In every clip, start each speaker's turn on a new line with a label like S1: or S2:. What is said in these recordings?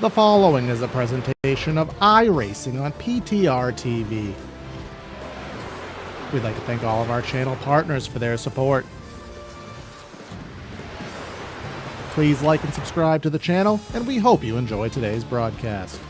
S1: The following is a presentation of iRacing on PTR TV. We'd like to thank all of our channel partners for their support. Please like and subscribe to the channel, and we hope you enjoy today's broadcast.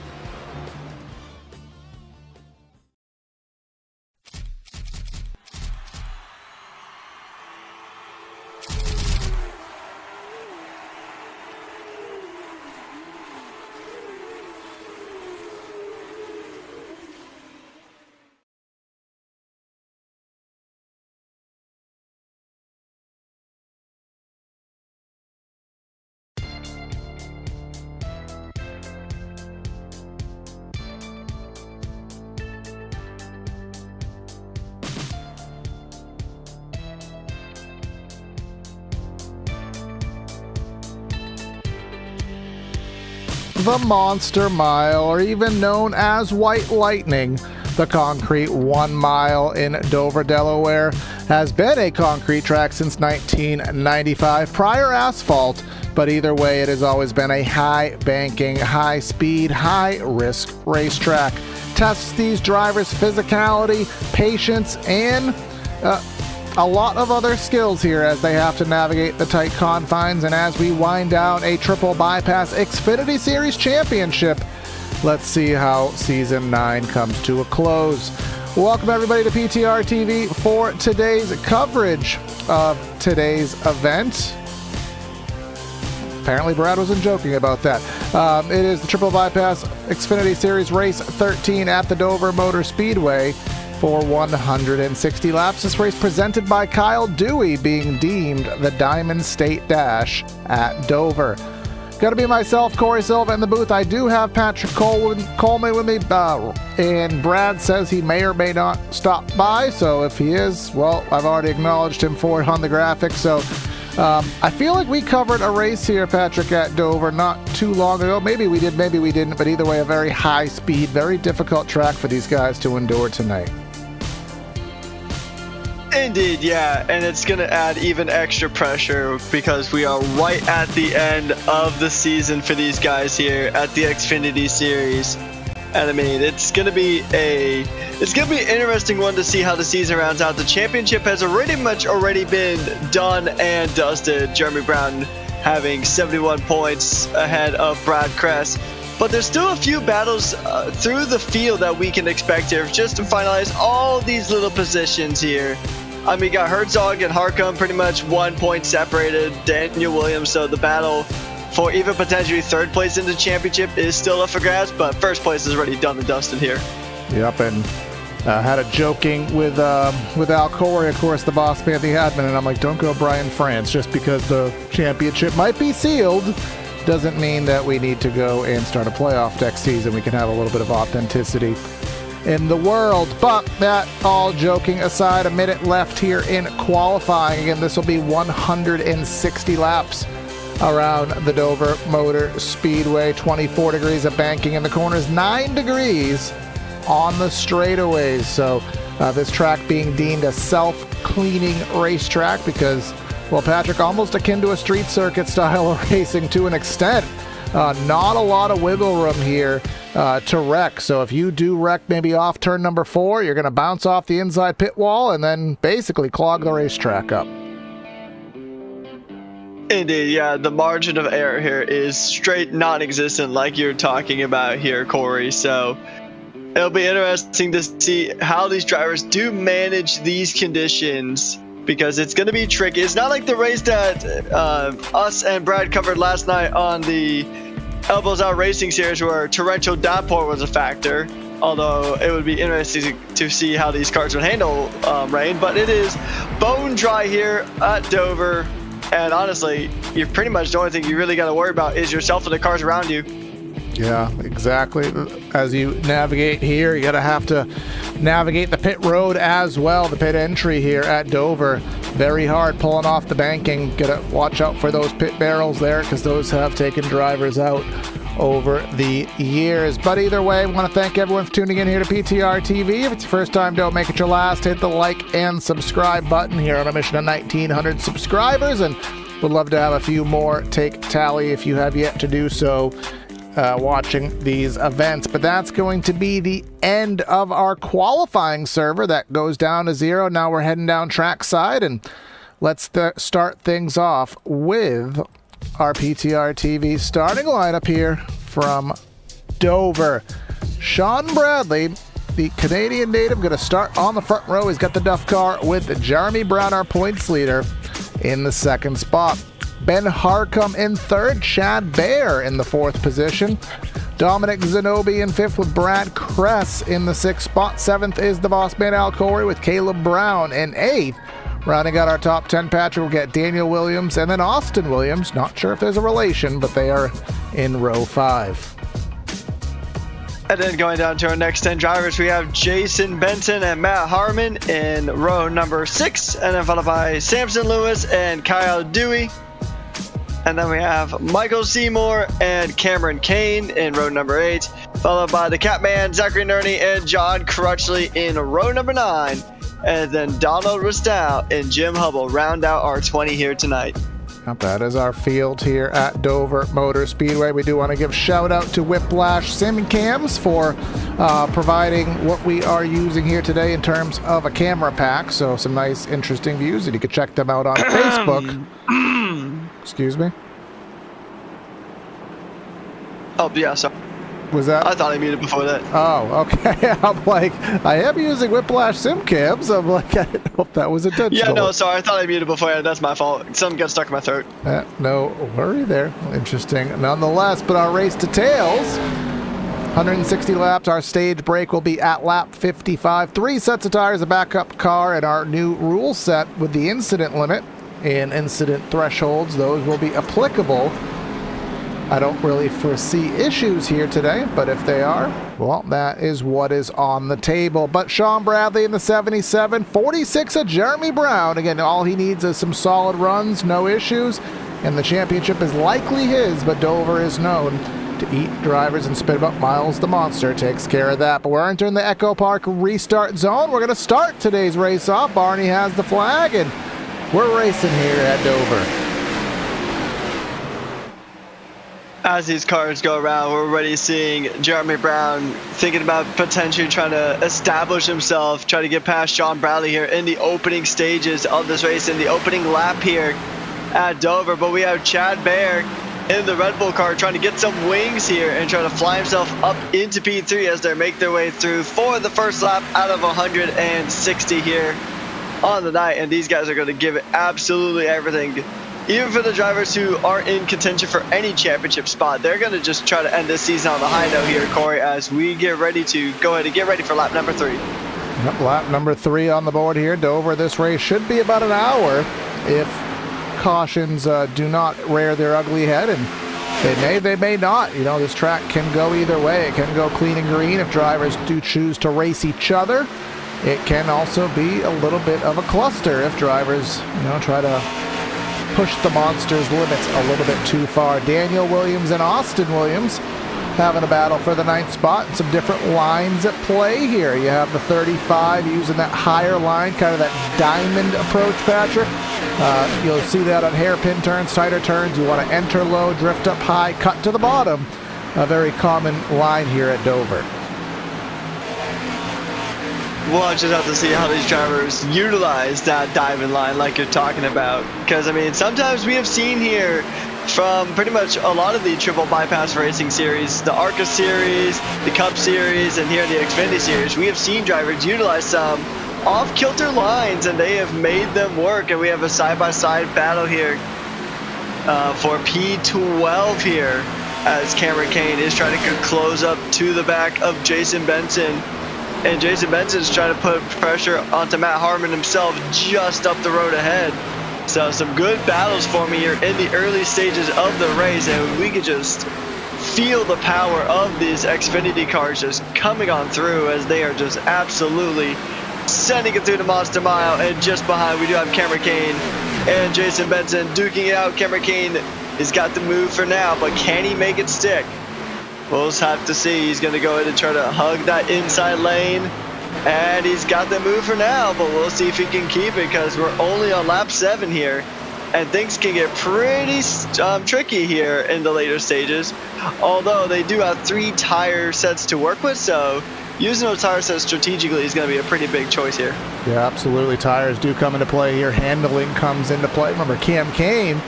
S1: The Monster Mile, or even known as White Lightning, the concrete 1 mile in Dover, Delaware, has been a concrete track since 1995, prior asphalt, but either way it has always been a high banking, high speed, high risk racetrack. Tests these drivers' physicality, patience, and a lot of other skills here as they have to navigate the tight confines. And as we wind down a triple bypass Xfinity Series championship, let's see how season 9 comes to a close. Welcome everybody to PTR TV for today's coverage of today's event. Apparently Brad wasn't joking about that. It is the triple bypass Xfinity Series race 13 at the Dover Motor Speedway for 160 laps. This race presented by Kyle Dewey, being deemed the Diamond State Dash at Dover. Got to be myself, Corey Silva, in the booth. I do have Patrick Coleman with me, and Brad says he may or may not stop by, so if he is, well, I've already acknowledged him for it on the graphic. So I feel like we covered a race here, Patrick, at Dover not too long ago. Maybe we did, maybe we didn't, but either way, a very high speed, very difficult track for these guys to endure tonight.
S2: Indeed, yeah, and it's going to add even extra pressure because we are right at the end of the season for these guys here at the Xfinity Series. And I mean, it's going to be an interesting one to see how the season rounds out. The championship has already been done and dusted. Jeremy Brown having 71 points ahead of Brad Kress. But there's still a few battles through the field that we can expect here just to finalize all these little positions here. I mean, we got Herzog and Harcum pretty much 1 point separated, Daniel Williams, so the battle for even potentially third place in the championship is still up for grabs, but first place is already done and dusted here.
S1: Yep, and had a joking with Al Corey, of course, the boss man, the admin, and I'm like, don't go Brian France, just because the championship might be sealed doesn't mean that we need to go and start a playoff next season. We can have a little bit of authenticity in the world. But that all joking aside, a minute left here in qualifying. Again, this will be 160 laps around the Dover Motor Speedway. 24 degrees of banking in the corners, 9 degrees on the straightaways. So this track being deemed a self-cleaning racetrack because, well, Patrick, almost akin to a street circuit style of racing to an extent. Not a lot of wiggle room here to wreck. So if you do wreck maybe off turn number 4, you're going to bounce off the inside pit wall and then basically clog the racetrack up.
S2: Indeed, yeah, the margin of error here is straight non-existent like you're talking about here, Corey. So it'll be interesting to see how these drivers do manage these conditions, because it's going to be tricky. It's not like the race that us and Brad covered last night on the Elbows Out Racing Series where torrential downpour was a factor, although it would be interesting to see how these cars would handle rain. But it is bone dry here at Dover, and honestly, you're pretty much the only thing you really got to worry about is yourself and the cars around you.
S1: Yeah, exactly. As you navigate here, you have to navigate the pit road as well, the pit entry here at Dover. Very hard pulling off the banking. Got to watch out for those pit barrels there because those have taken drivers out over the years. But either way, I want to thank everyone for tuning in here to PTR TV. If it's your first time, don't make it your last. Hit the like and subscribe button here on a mission of 1,900 subscribers, and would love to have a few more take tally if you have yet to do so. watching these events. But that's going to be the end of our qualifying server. That goes down to 0. Now we're heading down trackside, and let's start things off with our PTR TV starting lineup here from Dover. Sean Bradley, the Canadian native, going to start on the front row. He's got the Duff car with Jeremy Brown, our points leader, in the second spot. Ben Harcum in third, Chad Baer in the fourth position. Dominic Zanobi in fifth with Brad Kress in the sixth spot. Seventh is the boss man Al Corey with Caleb Brown in eighth. Rounding out our top 10, Patrick will get Daniel Williams and then Austin Williams. Not sure if there's a relation, but they are in row 5.
S2: And then going down to our next 10 drivers, we have Jason Benson and Matt Harmon in row number 6, and then followed by Samson Lewis and Kyle Dewey. And then we have Michael Seymour and Cameron Kane in row number 8, followed by the Catman, Zachary Nerney, and John Crutchley in row number 9. And then Donald Ristow and Jim Hubble round out our 20 here tonight.
S1: That is our field here at Dover Motor Speedway. We do want to give shout out to Whiplash Sim Cams for providing what we are using here today in terms of a camera pack. So some nice, interesting views, and you can check them out on Facebook. Excuse me?
S2: Oh, yeah, sorry.
S1: Was that?
S2: I thought I muted before that.
S1: Oh, okay. I'm like, I am using Whiplash Sim Cams. I'm like, I hope that was intentional.
S2: Yeah, no, sorry. I thought I muted before. That's my fault. Something got stuck in my throat.
S1: No worry there. Interesting nonetheless. But our race details, 160 laps. Our stage break will be at lap 55. 3 sets of tires, a backup car, and our new rule set with the incident limit and incident thresholds. Those will be applicable. I don't really foresee issues here today, but if they are, well, that is what is on the table. But Sean Bradley in the 77, 46 of Jeremy Brown. Again, all he needs is some solid runs, no issues, and the championship is likely his, but Dover is known to eat drivers and spit up. Miles the Monster takes care of that. But we're entering the Echo Park restart zone. We're going to start today's race off. Barney has the flag, and we're racing here at Dover.
S2: As these cars go around, we're already seeing Jeremy Brown thinking about potentially trying to establish himself, try to get past Sean Bradley here in the opening stages of this race, in the opening lap here at Dover. But we have Chad Baer in the Red Bull car trying to get some wings here and try to fly himself up into P3 as they make their way through for the first lap out of 160 here on the night. And these guys are going to give it absolutely everything. Even for the drivers who aren't in contention for any championship spot, they're going to just try to end this season on the high note here, Corey, as we get ready to go ahead and get ready for lap number 3.
S1: Yep, lap number 3 on the board here. Dover, this race should be about an hour if cautions do not rear their ugly head, and they may not. You know, this track can go either way. It can go clean and green if drivers do choose to race each other. It can also be a little bit of a cluster if drivers, you know, try to push the monster's limits a little bit too far. Daniel Williams and Austin Williams having a battle for the 9th spot. Some different lines at play here. You have the 35 using that higher line, kind of that diamond approach, Patrick. You'll see that on hairpin turns, tighter turns. You want to enter low, drift up high, cut to the bottom. A very common line here at Dover.
S2: We'll just have to see how these drivers utilize that diamond line like you're talking about. Because, I mean, sometimes we have seen here from pretty much a lot of the triple bypass racing series, the ARCA series, the Cup series, and here the Xfinity series, we have seen drivers utilize some off-kilter lines, and they have made them work. And we have a side-by-side battle here for P12 here, as Cameron Kane is trying to close up to the back of Jason Benson. And Jason Benson's trying to put pressure onto Matt Harmon himself just up the road ahead. So some good battles for me here in the early stages of the race, and we could just feel the power of these Xfinity cars just coming on through as they are just absolutely sending it through the Monster Mile. And just behind we do have Cameron Kane and Jason Benson duking it out. Cameron Kane has got the move for now, but can he make it stick? We'll just have to see. He's going to go ahead and try to hug that inside lane. And he's got the move for now, but we'll see if he can keep it because we're only on lap 7 here. and things can get pretty tricky here in the later stages. Although they do have 3 tire sets to work with, so using those tire sets strategically is going to be a pretty big choice here.
S1: Yeah, absolutely. Tires do come into play here. Handling comes into play. Remember, Cam Kane,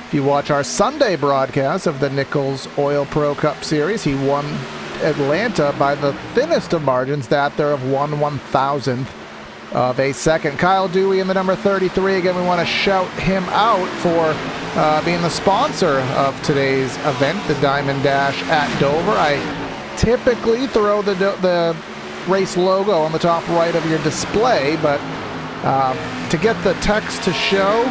S1: if you watch our Sunday broadcast of the Nichols Oil Pro Cup Series, he won Atlanta by the thinnest of margins, that there of 1/1000th of a second. Kyle Dewey in the number 33. Again, we want to shout him out for being the sponsor of today's event, the Diamond Dash at Dover. I typically throw the race logo on the top right of your display, but to get the text to show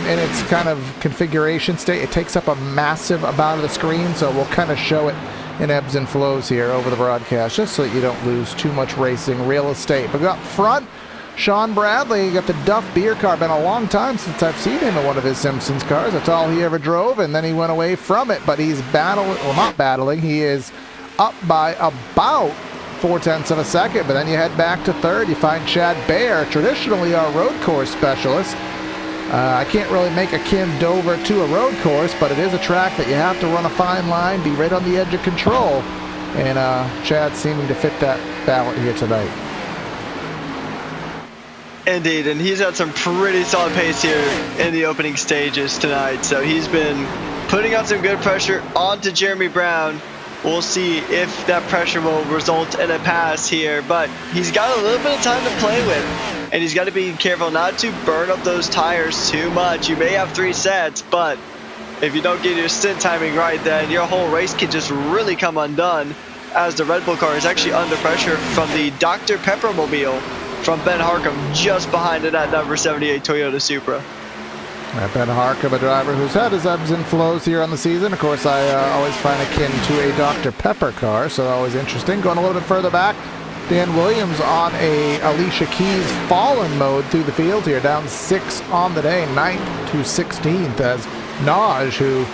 S1: in its kind of configuration state, it takes up a massive amount of the screen, so we'll kind of show it in ebbs and flows here over the broadcast, just so that you don't lose too much racing real estate. But up front, Sean Bradley, you got the Duff beer car. Been a long time since I've seen him in one of his Simpsons cars. That's all he ever drove, and then he went away from it. But he's battling, well, not battling, he is up by about 0.4 of a second. But then you head back to third. You find Chad Baer, traditionally our road course specialist. I can't really make akin Dover to a road course, but it is a track that you have to run a fine line, be right on the edge of control. And Chad's seeming to fit that ballot here tonight.
S2: Indeed, and he's had some pretty solid pace here in the opening stages tonight. So he's been putting on some good pressure onto Jeremy Brown. We'll see if that pressure will result in a pass here, but he's got a little bit of time to play with, and he's got to be careful not to burn up those tires too much. You may have 3 sets, but if you don't get your stint timing right, then your whole race can just really come undone, as the Red Bull car is actually under pressure from the Dr. Pepper mobile from Ben Harcum, just behind it at number 78 Toyota Supra.
S1: Ben Harcum, a driver who's had his ebbs and flows here on the season. Of course, I always find akin to a Dr. Pepper car, so always interesting. Going a little bit further back, Dan Williams on a Alicia Keys fallen mode through the field here, down 6 on the day, 9th to 16th, as Naj, who,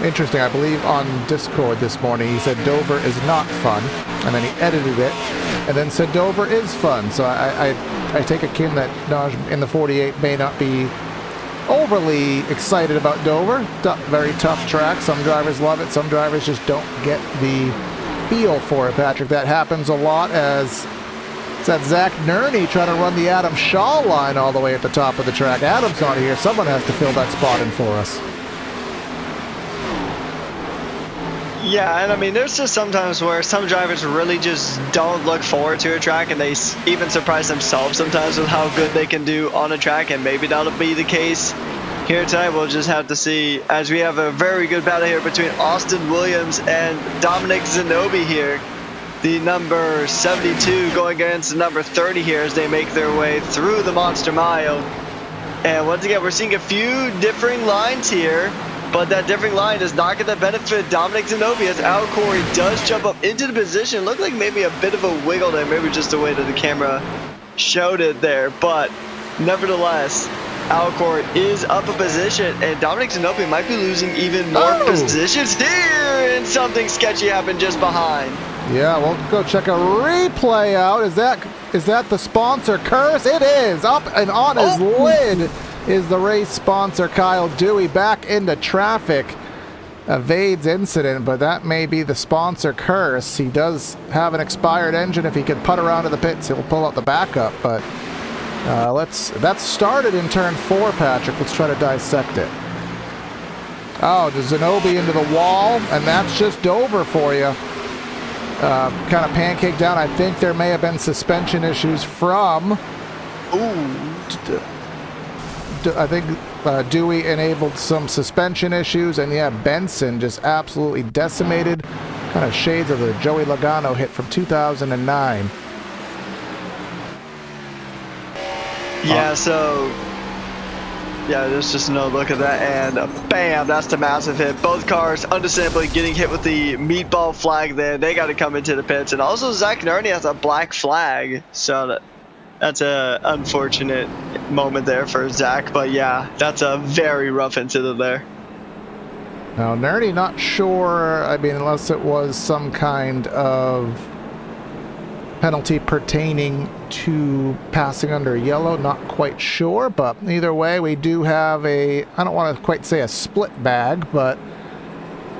S1: interesting, I believe on Discord this morning, he said Dover is not fun, and then he edited it, and then said Dover is fun. So I take a kin that Naj in the 48 may not be overly excited about Dover. Very tough track. Some drivers love it. Some drivers just don't get the feel for it, Patrick. That happens a lot, as it's that Zach Nerney trying to run the Adam Shaw line all the way at the top of the track. Adam's not here. Someone has to fill that spot in for us.
S2: Yeah, and I mean, there's just sometimes where some drivers really just don't look forward to a track, and they even surprise themselves sometimes with how good they can do on a track, and maybe that'll be the case here tonight. We'll just have to see, as we have a very good battle here between Austin Williams and Dominic Zanobi here. The number 72 going against the number 30 here as they make their way through the Monster Mile. And once again, we're seeing a few differing lines here, but that differing line does not get the benefit of Dominic Zanobi, as Al Corey does jump up into the position. Looked like maybe a bit of a wiggle there, maybe just the way that the camera showed it there, but nevertheless, Al Corey is up a position, and Dominic Zanobi might be losing even more positions here, and something sketchy happened just behind.
S1: Yeah, we'll go check a replay out. Is that the sponsor curse? It is. Up and on his lid is the race sponsor Kyle Dewey, back into traffic. Evades incident, but that may be the sponsor curse. He does have an expired engine. If he can putt around to the pits, he'll pull out the backup, but that started in turn 4, Patrick. Let's try to dissect it. Oh, the Zanobi into the wall, and that's just Dover for you. Kind of pancake down. I think there may have been suspension issues from... I think Dewey enabled some suspension issues, and yeah, Benson just absolutely decimated. Kind of shades of the Joey Logano hit from 2009.
S2: Yeah, so yeah, there's just no look at that, and bam, that's the massive hit. Both cars understandably getting hit with the meatball flag there. They got to come into the pits, and also Zach Nerney has a black flag, so that's a unfortunate moment there for Zach. But yeah, that's a very rough incident there.
S1: Now Nerney, not sure. I mean, unless it was some kind of penalty pertaining to passing under yellow, not quite sure, but either way, we do have I don't want to quite say a split bag, but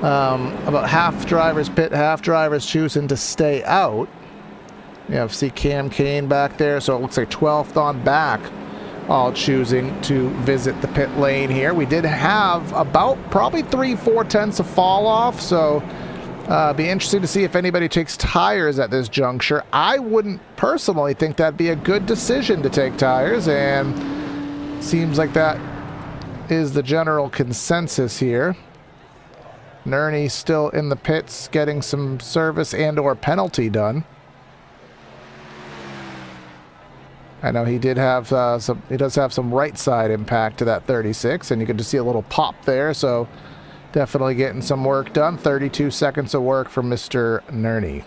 S1: about half drivers pit, half drivers choosing to stay out. See Cam Kane back there, so it looks like 12th on back, all choosing to visit the pit lane here. We did have about probably 3-4 tenths of fall off, so be interesting to see if anybody takes tires at this juncture. I wouldn't personally think that'd be a good decision to take tires, and seems like that is the general consensus here. Nerney still in the pits getting some service and or penalty done. I know he did have he does have some right side impact to that 36, and you can just see a little pop there, so definitely getting some work done. 32 seconds of work for Mr. Nerney.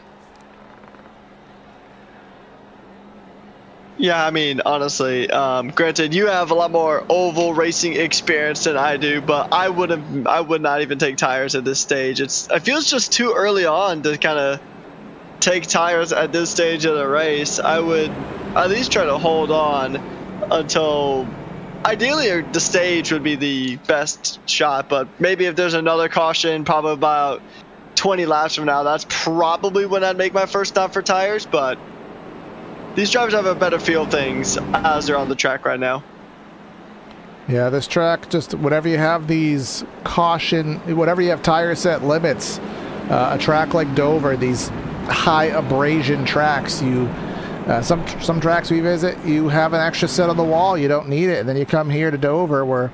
S2: Yeah, I mean, honestly, granted, you have a lot more oval racing experience than I do, but I would not even take tires at this stage. It feels just too early on to kind of take tires at this stage of the race. I would at least try to hold on until, ideally, the stage would be the best shot, but maybe if there's another caution, probably about 20 laps from now, that's probably when I'd make my first stop for tires, but these drivers have a better feel of things as they're on the track right now.
S1: Yeah, this track, just whenever you have these whatever you have tire set limits, a track like Dover, these high abrasion tracks, some tracks we visit, you have an extra set on the wall, you don't need it, and then you come here to Dover where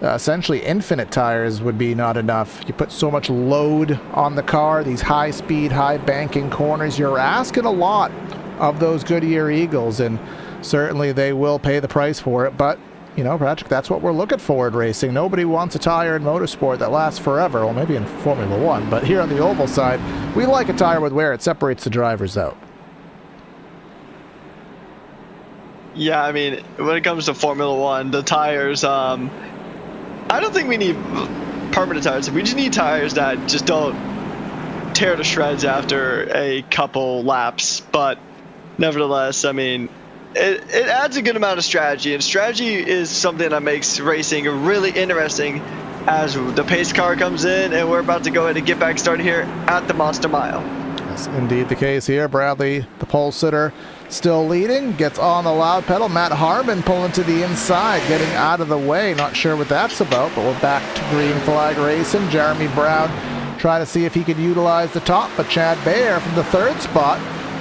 S1: essentially infinite tires would be not enough. You put so much load on the car, these high speed, high banking corners, you're asking a lot of those Goodyear Eagles, and certainly they will pay the price for it. But Patrick, that's what we're looking for in racing. Nobody wants a tire in motorsport that lasts forever. Well, maybe in Formula One, but here on the oval side, we like a tire with wear. It separates the drivers out.
S2: Yeah, I mean, when it comes to Formula One, the tires, I don't think we need permanent tires. We just need tires that just don't tear to shreds after a couple laps. But nevertheless, I mean, it adds a good amount of strategy, and strategy is something that makes racing really interesting as the pace car comes in, and we're about to go ahead and get back started here at the Monster Mile.
S1: That's indeed the case here. Bradley, the pole sitter, still leading, gets on the loud pedal. Matt Harmon pulling to the inside, getting out of the way. Not sure what that's about, but we're back to green flag racing. Jeremy Brown trying to see if he could utilize the top, but Chad Bayer from the third spot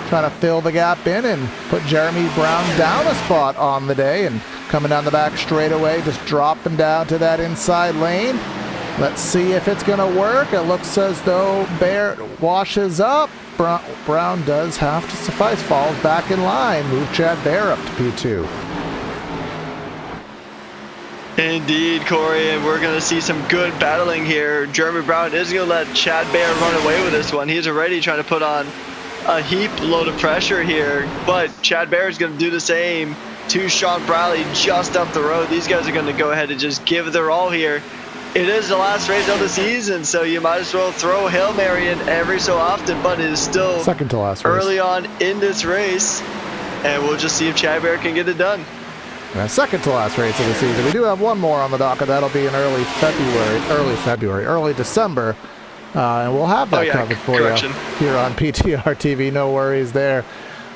S1: trying to fill the gap in and put Jeremy Brown down a spot on the day, and coming down the back straightaway, just dropping down to that inside lane. Let's see if it's going to work. It looks as though Bayer washes up. Brown does have to suffice, falls back in line, move Chad Bayer up to P2.
S2: Indeed, Corey, and we're going to see some good battling here. Jeremy Brown is going to let Chad Bayer run away with this one. He's already trying to put on a heap load of pressure here, but Chad Bayer is going to do the same to Sean Bradley just up the road. These guys are going to go ahead and just give their all here. It is the last race of the season, so you might as well throw a Hail Mary in every so often, but it is still
S1: second to last race.
S2: Early on in this race, and we'll just see if Chad Bayer can get it done.
S1: Second to last race of the season. We do have one more on the docket. That'll be in early December. And we'll have that covered for you here on PTR TV. No worries there.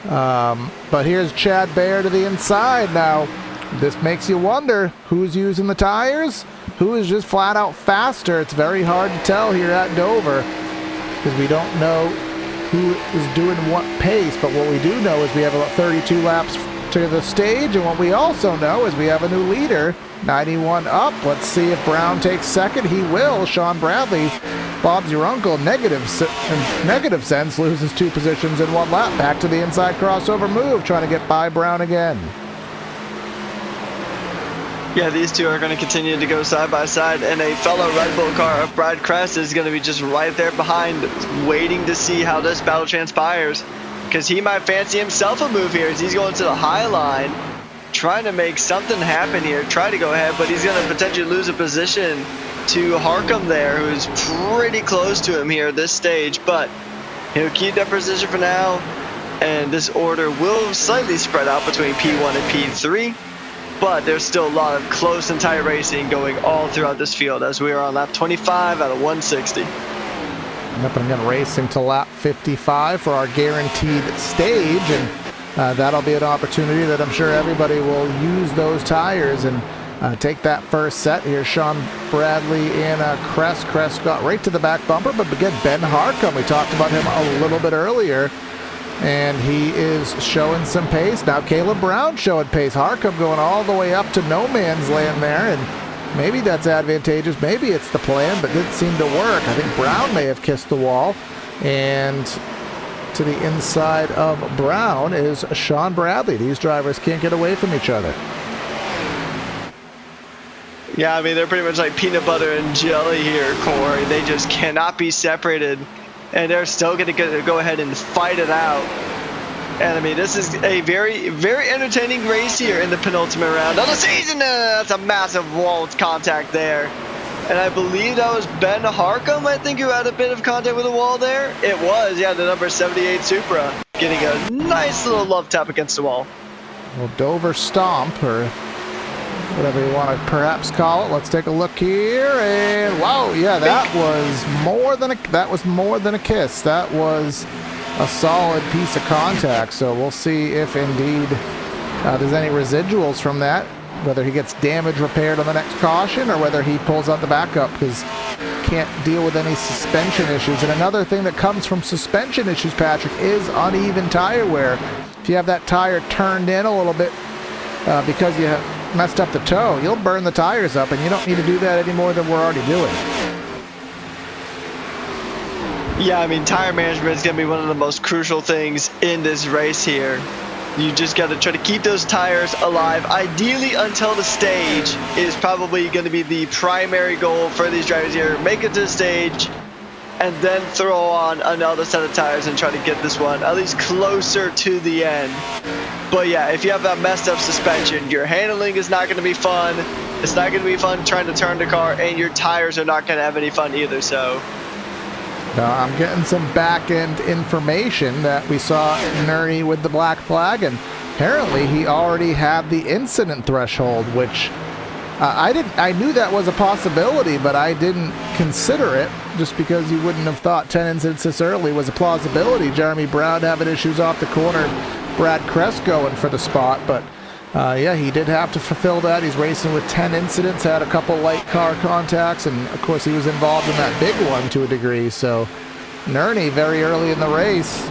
S1: But here's Chad Bayer to the inside. Now, this makes you wonder who's using the tires, who is just flat out faster. It's very hard to tell here at Dover because we don't know who is doing what pace. But what we do know is we have about 32 laps to the stage, and what we also know is we have a new leader, 91 up. Let's see if Brown takes second. He will. Sean Bradley, Bob's your uncle, in negative sense, loses 2 positions in 1 lap. Back to the inside crossover move, trying to get by Brown again.
S2: Yeah, these two are going to continue to go side by side, and a fellow Red Bull car of Brad Kress is going to be just right there behind, waiting to see how this battle transpires, because he might fancy himself a move here as he's going to the high line, trying to make something happen here, try to go ahead, but he's going to potentially lose a position to Harcum there, who's pretty close to him here at this stage, but he'll keep that position for now. and this order will slightly spread out between P1 and P3, but there's still a lot of close and tight racing going all throughout this field as we are on lap 25 out of 160.
S1: Yep, I'm going to racing to lap 55 for our guaranteed stage, and that'll be an opportunity that I'm sure everybody will use those tires and take that first set. Here's Sean Bradley and Crest. Crest got right to the back bumper, but again, Ben Harcum, we talked about him a little bit earlier, and he is showing some pace. Now Caleb Brown showing pace. Harcum going all the way up to no man's land there, and maybe that's advantageous. Maybe it's the plan, but didn't seem to work. I think Brown may have kissed the wall, and to the inside of Brown is Sean Bradley. These drivers can't get away from each other.
S2: Yeah, I mean, they're pretty much like peanut butter and jelly here, Corey. They just cannot be separated, and they're still going to go ahead and fight it out. And I mean, this is a very, very entertaining race here in the penultimate round of the season. That's a massive wall contact there. And I believe that was Ben Harcum, I think, who had a bit of contact with the wall there. It was, yeah, the number 78 Supra getting a nice little love tap against the wall.
S1: Well, Dover stomp, or whatever you want to perhaps call it. Let's take a look here, and wow, yeah, that was more than a kiss. That was a solid piece of contact. So we'll see if indeed there's any residuals from that, whether he gets damage repaired on the next caution or whether he pulls out the backup because can't deal with any suspension issues. And another thing that comes from suspension issues, Patrick, is uneven tire wear. If you have that tire turned in a little bit because you have messed up the toe, you'll burn the tires up, and you don't need to do that any more than we're already doing.
S2: Yeah, I mean, tire management is going to be one of the most crucial things in this race here. You just got to try to keep those tires alive, ideally until the stage is probably going to be the primary goal for these drivers here. Make it to the stage, and then throw on another set of tires and try to get this one at least closer to the end. But yeah, if you have that messed up suspension, your handling is not going to be fun. It's not going to be fun trying to turn the car, and your tires are not going to have any fun either. So
S1: I'm getting some back-end information that we saw Nerney with the black flag, and apparently he already had the incident threshold, which I knew that was a possibility, but I didn't consider it just because you wouldn't have thought 10 incidents this early was a plausibility. Jeremy Brown having issues off the corner, Brad Crest going for the spot, but yeah, he did have to fulfill that. He's racing with 10 incidents, had a couple light car contacts, and of course he was involved in that big one to a degree. So Nerney very early in the race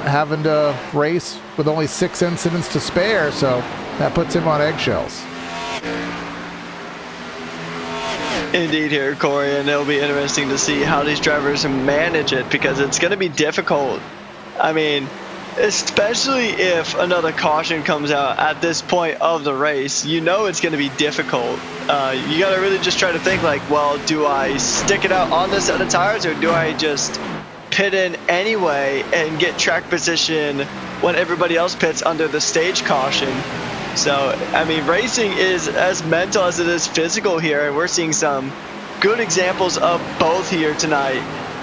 S1: having to race with only 6 incidents to spare, so that puts him on eggshells.
S2: Indeed here, Corey, and it'll be interesting to see how these drivers manage it, because it's going to be difficult. I mean, especially if another caution comes out at this point of the race, you know it's going to be difficult. You got to really just try to think like, well, do I stick it out on this set of tires, or do I just pit in anyway and get track position when everybody else pits under the stage caution? So, I mean, racing is as mental as it is physical here, and we're seeing some good examples of both here tonight,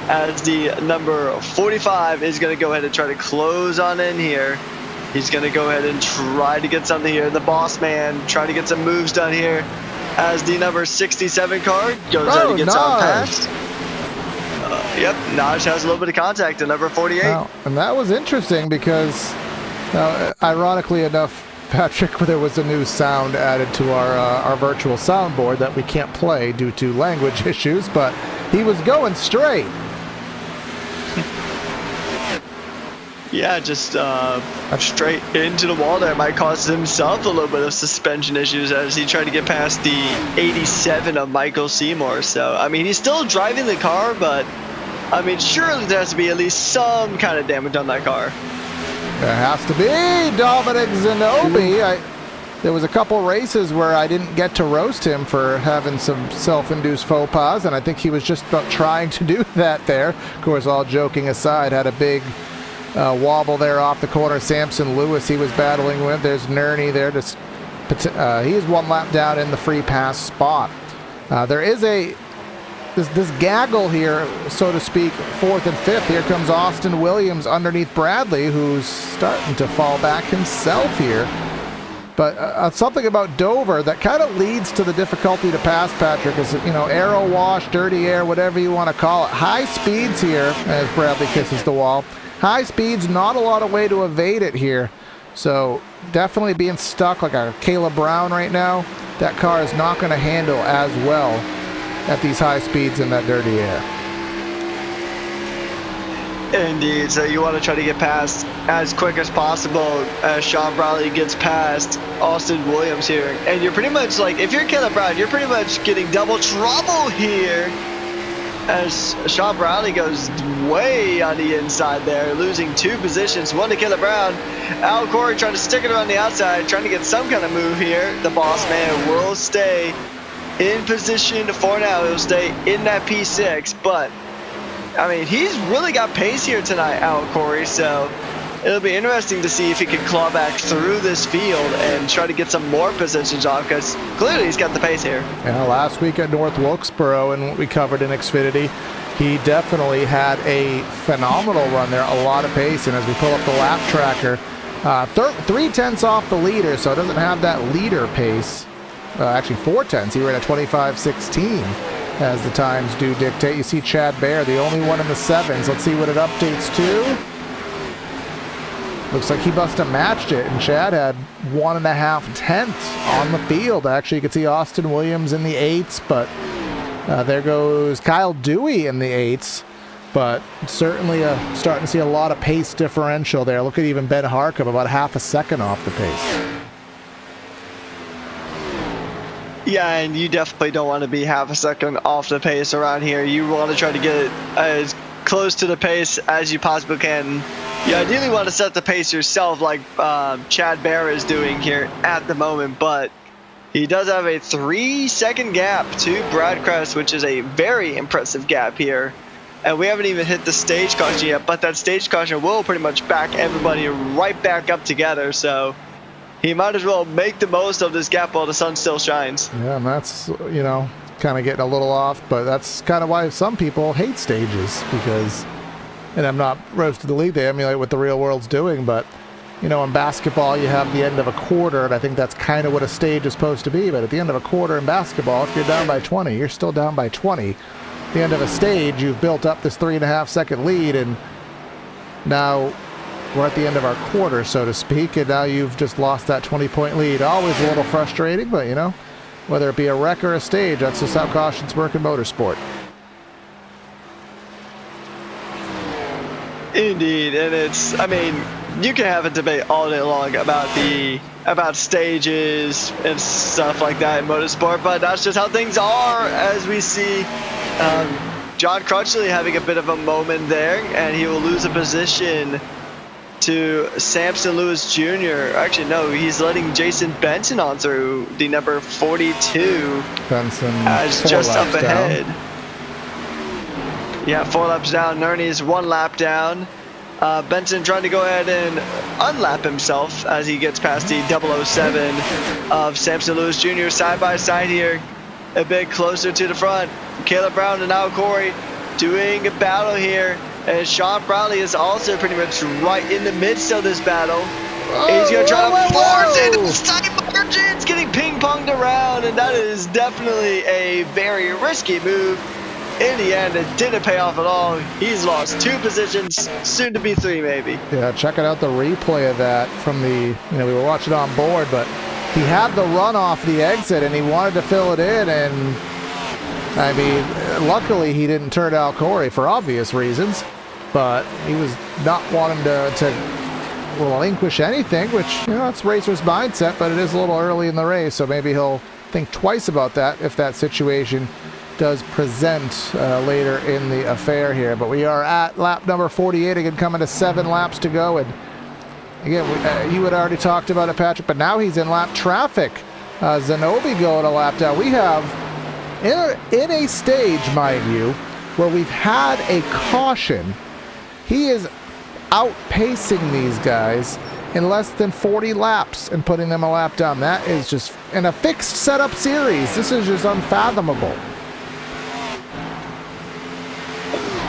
S2: as the number 45 is going to go ahead and try to close on in here. He's going to go ahead and try to get something here. The boss man trying to get some moves done here, as the number 67 car goes ahead and gets on past. Yep, Naj has a little bit of contact to number 48.
S1: Now, and that was interesting because, ironically enough, Patrick, there was a new sound added to our virtual soundboard that we can't play due to language issues, but he was going straight.
S2: Yeah, just straight into the wall there. Might cause himself a little bit of suspension issues as he tried to get past the 87 of Michael Seymour. So, I mean, he's still driving the car, but, I mean, surely there has to be at least some kind of damage on that car.
S1: There has to be. Dominic Zanobi. There was a couple races where I didn't get to roast him for having some self-induced faux pas, and I think he was just about trying to do that there. Of course, all joking aside, had a big wobble there off the corner. Samson Lewis he was battling with. There's Nerney there. He's one lap down in the free pass spot. There is a this gaggle here, so to speak, 4th and 5th. Here comes Austin Williams underneath Bradley, who's starting to fall back himself here. But something about Dover that kind of leads to the difficulty to pass, Patrick, is, you know, aero wash, dirty air, whatever you want to call it. High speeds here, as Bradley kisses the wall. High speeds, not a lot of way to evade it here. So definitely being stuck like a Caleb Brown right now. That car is not going to handle as well at these high speeds in that dirty air.
S2: Indeed, so you want to try to get past as quick as possible as Sean Bradley gets past Austin Williams here. And you're pretty much like, if you're Caleb Brown, you're pretty much getting double trouble here as Sean Bradley goes way on the inside there, losing 2 positions, 1 to Caleb Brown. Al Corey trying to stick it around the outside, trying to get some kind of move here. The boss man will stay in position for now. He'll stay in that P6, but I mean, he's really got pace here tonight, Al Corey, so it'll be interesting to see if he can claw back through this field and try to get some more positions off, because clearly he's got the pace here.
S1: Yeah, last week at North Wilkesboro and what we covered in Xfinity, he definitely had a phenomenal run there, a lot of pace, and as we pull up the lap tracker, 3/10 off the leader, so it doesn't have that leader pace. Actually 4/10, he ran at 25:16. As the times do dictate. You see Chad Baer, the only one in the 7s. Let's see what it updates to. Looks like he must have matched it, and Chad had 1.5 tenths on the field. Actually, you can see Austin Williams in the 8s, but there goes Kyle Dewey in the 8s. But certainly starting to see a lot of pace differential there. Look at even Ben Harcum, about 1/2 second off the pace.
S2: Yeah, and you definitely don't want to be 1/2 second off the pace around here. You want to try to get it as close to the pace as you possibly can. You ideally want to set the pace yourself like Chad Baer is doing here at the moment, but he does have a 3-second gap to Brad Kress, which is a very impressive gap here. And we haven't even hit the stage caution yet, but that stage caution will pretty much back everybody right back up together, so he might as well make the most of this gap while the sun still shines.
S1: Yeah, and that's, you know, kind of getting a little off, but that's kind of why some people hate stages, because, and I'm not roasting the lead, they emulate what the real world's doing, but, you know, in basketball you have the end of a quarter, and I think that's kind of what a stage is supposed to be, but at the end of a quarter in basketball, if you're down by 20, you're still down by 20. At the end of a stage, you've built up this 3.5 second lead, and now we're at the end of our quarter, so to speak, and now you've just lost that 20-point lead. Always a little frustrating, but, you know, whether it be a wreck or a stage, that's just how cautions work in motorsport.
S2: Indeed, and it's, I mean, you can have a debate all day long about stages and stuff like that in motorsport, but that's just how things are, as we see John Crutchley having a bit of a moment there, and he will lose a position to Samson Lewis Jr. Actually, no, he's letting Jason Benson on through, the number 42.
S1: Benson
S2: as just up ahead.
S1: Down.
S2: Yeah, 4 laps down. Nerney's 1 lap down. Benson trying to go ahead and unlap himself as he gets past the 007 of Samson Lewis Jr. side by side here, a bit closer to the front. Caleb Brown and Al Corey doing a battle here. And Sean Bradley is also pretty much right in the midst of this battle. He's going to try to force it into side margins, getting ping-ponged around, and that is definitely a very risky move. In the end, it didn't pay off at all. He's lost 2 positions, soon to be 3 maybe.
S1: Yeah, checking out the replay of that from the, you know, we were watching on board, but he had the run off the exit and he wanted to fill it in, and I mean, luckily he didn't turn Al Corey for obvious reasons, but he was not wanting to relinquish anything, which, you know, it's racer's mindset, but it is a little early in the race, so maybe he'll think twice about that if that situation does present later in the affair here. But we are at lap number 48, again coming to 7 laps to go, and again, you had already talked about it, Patrick, but now he's in lap traffic. Zanobi going a lap down. We have, in a stage, mind you, where we've had a caution, he is outpacing these guys in less than 40 laps and putting them a lap down. That is just, in a fixed setup series, this is just unfathomable.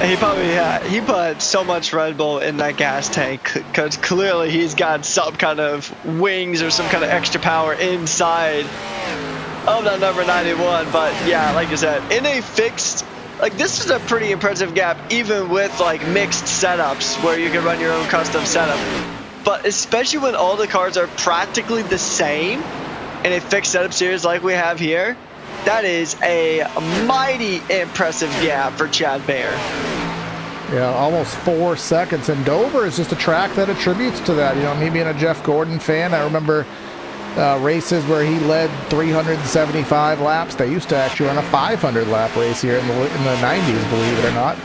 S2: He probably he put so much Red Bull in that gas tank because clearly he's got some kind of wings or some kind of extra power inside of that number 91. But yeah, like I said, in a fixed, like this is a pretty impressive gap even with like mixed setups where you can run your own custom setup. But especially when all the cars are practically the same in a fixed setup series like we have here, that is a mighty impressive gap for Chad Baer.
S1: Yeah, almost 4 seconds. And Dover is just a track that attributes to that. You know, me being a Jeff Gordon fan, I remember races where he led 375 laps. They used to actually run a 500-lap race here in the 90s, believe it or not.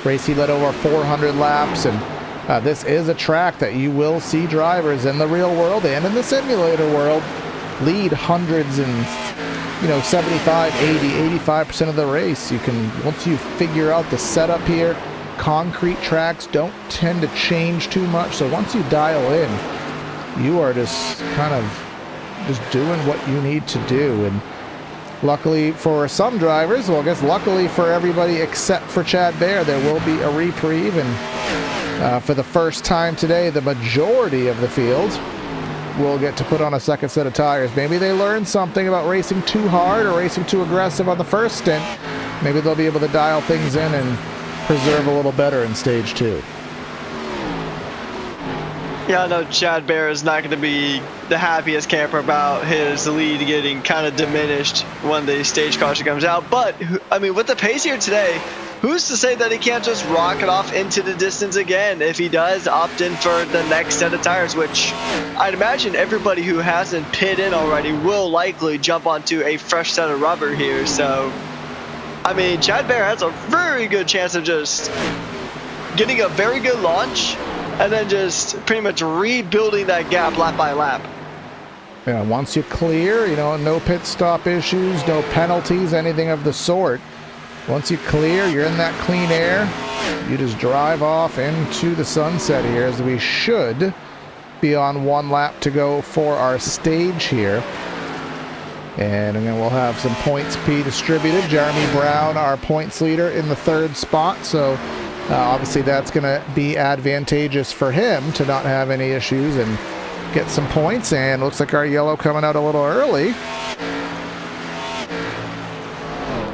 S1: Race he led over 400 laps. And this is a track that you will see drivers in the real world and in the simulator world lead hundreds and 75, 80, 85% of the race. You can, once you figure out the setup here, concrete tracks don't tend to change too much. So once you dial in, you are just kind of just doing what you need to do. And luckily for some drivers, well, I guess luckily for everybody except for Chad Baer, there will be a reprieve. And for the first time today, the majority of the field will get to put on a second set of tires. Maybe they learned something about racing too hard or racing too aggressive on the first stint. Maybe they'll be able to dial things in and preserve a little better in stage 2.
S2: Yeah, I know Chad Baer is not going to be the happiest camper about his lead getting kind of diminished when the stage caution comes out. But, I mean, with the pace here today, who's to say that he can't just rocket off into the distance again if he does opt in for the next set of tires, which I'd imagine everybody who hasn't pit in already will likely jump onto a fresh set of rubber here. So, I mean, Chad Baer has a very good chance of just getting a very good launch and then just pretty much rebuilding that gap lap by lap.
S1: Yeah, once you clear, no pit stop issues, no penalties, anything of the sort. Once you clear, you're in that clean air, you just drive off into the sunset here, as we should be on 1 lap to go for our stage here. And then we'll have some points P distributed. Jeremy Brown, our points leader, in the 3rd spot. So obviously that's going to be advantageous for him to not have any issues and get some points. And looks like our yellow coming out a little early.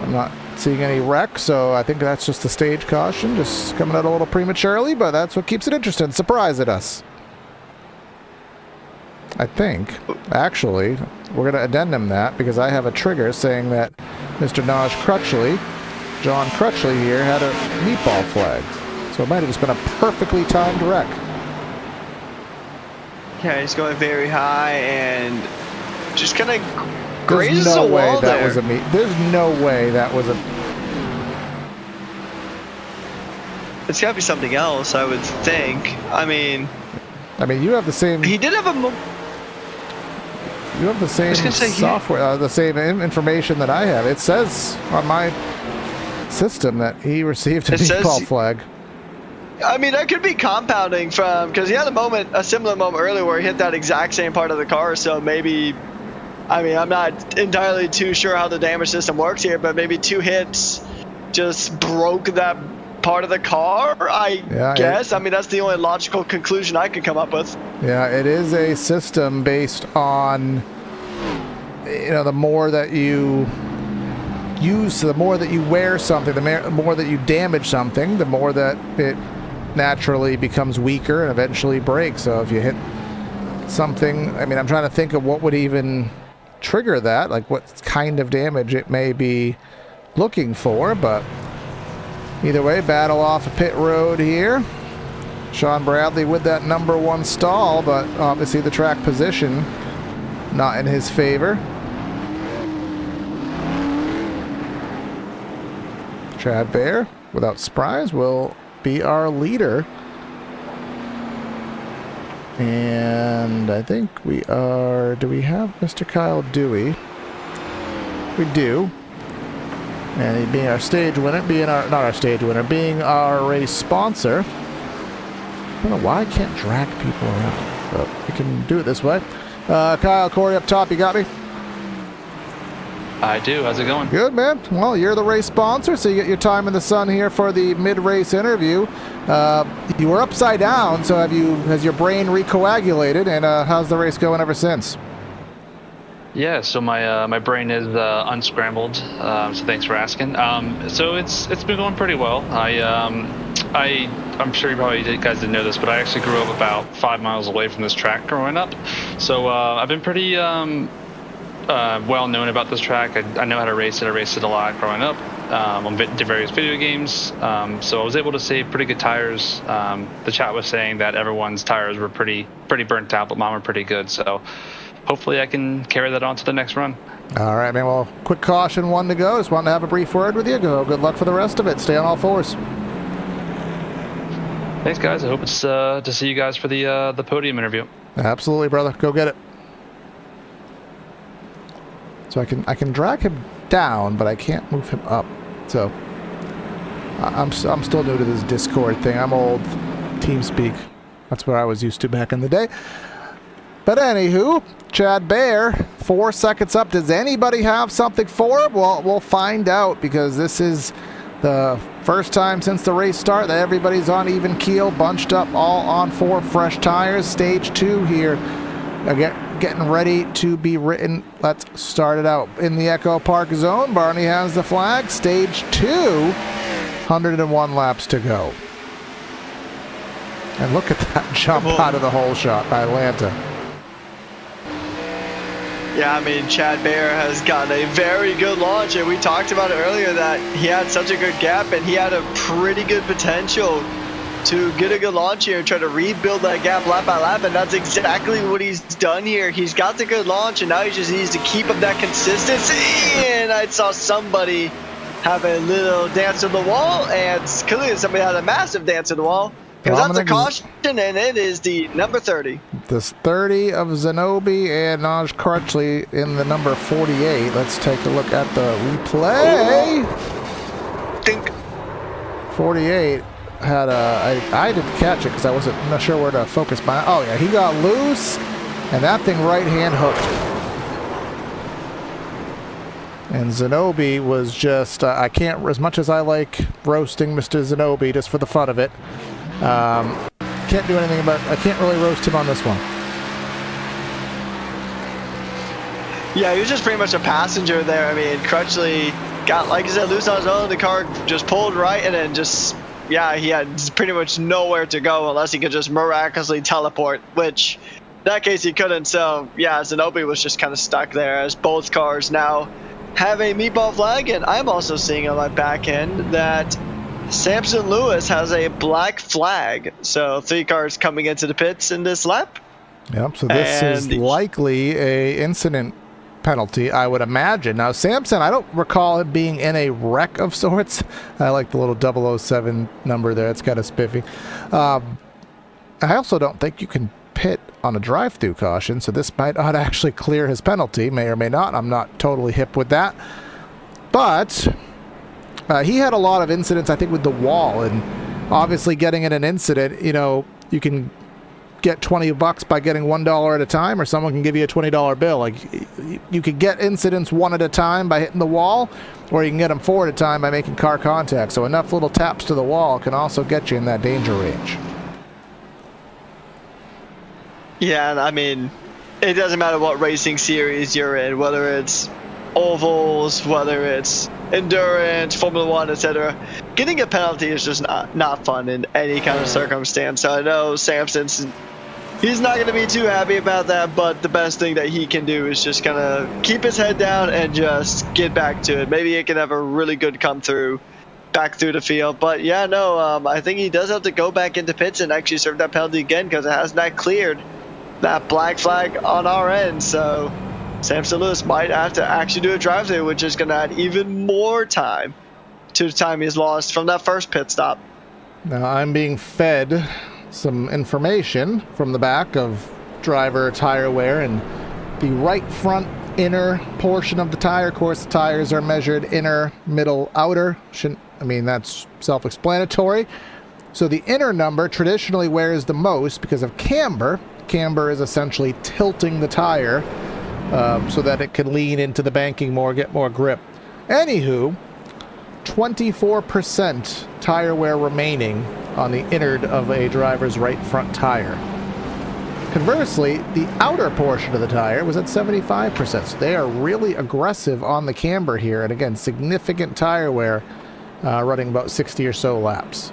S1: I'm not seeing any wreck, so I think that's just a stage caution, just coming out a little prematurely, but that's what keeps it interesting. Surprise at us. I think, actually, we're going to addendum that because I have a trigger saying that Mr. Naj Crutchley, John Crutchley here, had a meatball flag. So it might have just been a perfectly timed wreck.
S2: Yeah, he's going very high and just kind of grazes
S1: There's
S2: a
S1: no way
S2: wall
S1: that
S2: there.
S1: was a meat. There's no way that was a...
S2: It's got to be something else, I would think. I mean,
S1: you have the same...
S2: he did have a...
S1: You have the same software, the same information that I have. It says on my system that he received a meatball flag.
S2: I mean, that could be compounding from, because he had a similar moment earlier where he hit that exact same part of the car. So maybe, I mean, I'm not entirely too sure how the damage system works here, but maybe 2 hits just broke that part of the car, I guess. I mean, that's the only logical conclusion I could come up with.
S1: Yeah, it is a system based on, the more that you use, the more that you wear something, the more that you damage something, the more that it naturally becomes weaker and eventually breaks. So if you hit something, I mean, I'm trying to think of what would even trigger that, like what kind of damage it may be looking for, but either way, battle off a pit road here. Sean Bradley with that number 1 stall, but obviously the track position not in his favor. Chad Baer, without surprise, will be our leader. And I think we are... Do we have Mr. Kyle Dewey? We do. And he being our stage winner, being our race sponsor. I don't know why I can't drag people around, but we can do it this way. Kyle, Corey up top, you got me?
S3: I do. How's it going?
S1: Good, man. Well, you're the race sponsor, so you get your time in the sun here for the mid-race interview. You were upside down, so has your brain recoagulated, and how's the race going ever since?
S3: Yeah, so my brain is unscrambled. So thanks for asking. So it's been going pretty well. I'm sure you guys didn't know this, but I actually grew up about 5 miles away from this track growing up. So I've been pretty well known about this track. I know how to race it. I raced it a lot growing up on various video games. So I was able to save pretty good tires. The chat was saying that everyone's tires were pretty burnt out, but mine were pretty good. So hopefully I can carry that on to the next run.
S1: All right, man. Well, quick caution, 1 to go. Just wanted to have a brief word with you. Good luck for the rest of it. Stay on all fours.
S3: Thanks, guys. I hope it's to see you guys for the podium interview.
S1: Absolutely, brother. Go get it. So I can drag him down, but I can't move him up. So I'm still new to this Discord thing. I'm old. TeamSpeak. That's what I was used to back in the day. But anywho, Chad Bear, 4 seconds up. Does anybody have something for him? Well, we'll find out, because this is the first time since the race start that everybody's on even keel, bunched up, all on 4 fresh tires. Stage 2 here. Getting ready to be written. Let's start it out in the Echo Park zone. Barney has the flag. Stage 2, 101 laps to go. And look at that jump out of the hole shot by Atlanta.
S2: Yeah, I mean, Chad Bear has gotten a very good launch, and we talked about it earlier that he had such a good gap, and he had a pretty good potential to get a good launch here and try to rebuild that gap lap by lap, and that's exactly what he's done here. He's got the good launch, and now he just needs to keep up that consistency. And I saw somebody have a little dance to the wall, and clearly somebody had a massive dance to the wall, because that's a caution, and it is the number 30.
S1: This 30 of Zenobi and Naj Crutchley in the number 48. Let's take a look at the replay.
S2: Think
S1: 48 had a... I didn't catch it because I wasn't not sure where to focus my... Oh, yeah, he got loose, and that thing right-hand hooked. And Zenobi was just... I can't... As much as I like roasting Mr. Zenobi just for the fun of it, can't do anything about... I can't really roast him on this one.
S2: Yeah, he was just pretty much a passenger there. I mean, Crutchley got, like you said, loose on his own. The car just pulled right, and then just... Yeah, he had pretty much nowhere to go unless he could just miraculously teleport, which in that case he couldn't. So, yeah, Zenobi was just kind of stuck there, as both cars now have a meatball flag. And I'm also seeing on my back end that Samson Lewis has a black flag. So 3 cars coming into the pits in this lap.
S1: Yep, so this is likely a incident penalty, I would imagine. Now, Samson, I don't recall him being in a wreck of sorts. I like the little 007 number there. It's kind of spiffy. I also don't think you can pit on a drive-through caution, so this might not actually clear his penalty. May or may not. I'm not totally hip with that. But he had a lot of incidents, I think, with the wall, and obviously getting in an incident, you know, you can get $20 by getting $1 at a time, or someone can give you a $20 bill. Like, you could get incidents 1 at a time by hitting the wall, or you can get them 4 at a time by making car contact. So enough little taps to the wall can also get you in that danger range.
S2: Yeah, and I mean, it doesn't matter what racing series you're in, whether it's ovals, whether it's endurance, Formula 1, etc. Getting a penalty is just not fun in any kind of circumstance. So I know Samson's, he's not going to be too happy about that, but the best thing that he can do is just kind of keep his head down and just get back to it. Maybe it can have a really good come through back through the field. But yeah, no, I think he does have to go back into pits and actually serve that penalty again, because it has not cleared that black flag on our end. So Samson Lewis might have to actually do a drive-through, which is going to add even more time to the time he's lost from that first pit stop.
S1: Now I'm being fed some information from the back of driver tire wear, and the right front inner portion of the tire. Of course, the tires are measured inner, middle, outer. I mean, that's self-explanatory. So the inner number traditionally wears the most because of camber. Camber is essentially tilting the tire so that it could lean into the banking more, get more grip. Anywho, 24% tire wear remaining on the innard of a driver's right front tire. Conversely, the outer portion of the tire was at 75%. So they are really aggressive on the camber here. And again, significant tire wear, running about 60 or so laps.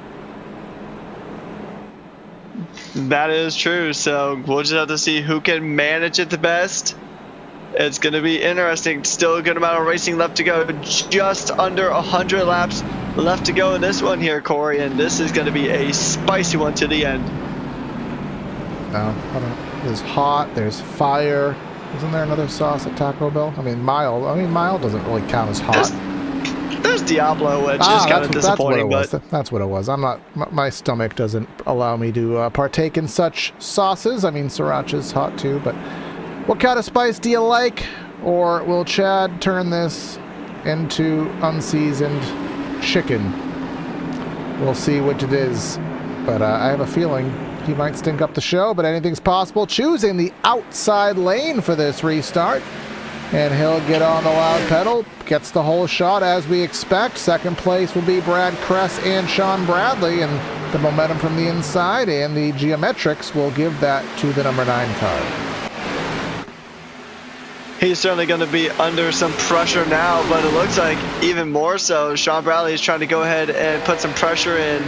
S2: That is true. So we'll just have to see who can manage it the best. It's going to be interesting. Still a good amount of racing left to go. Just under 100 laps left to go in this one here, Corey. And this is going to be a spicy one to the end.
S1: There's hot, there's fire. Isn't there another sauce at Taco Bell? I mean, mild. Mild doesn't really count as hot.
S2: There's Diablo, which is kind of disappointing.
S1: That's what it was. I'm not. My stomach doesn't allow me to partake in such sauces. I mean, sriracha's hot too. But what kind of spice do you like? Or will Chad turn this into unseasoned chicken? We'll see which it is. But I have a feeling he might stink up the show, but anything's possible. Choosing the outside lane for this restart. And he'll get on the loud pedal. Gets the whole shot as we expect. Second place will be Brad Kress and Sean Bradley. And the momentum from the inside and the geometrics will give that to the number 9 car.
S2: He's certainly going to be under some pressure now, but it looks like even more so. Sean Bradley is trying to go ahead and put some pressure in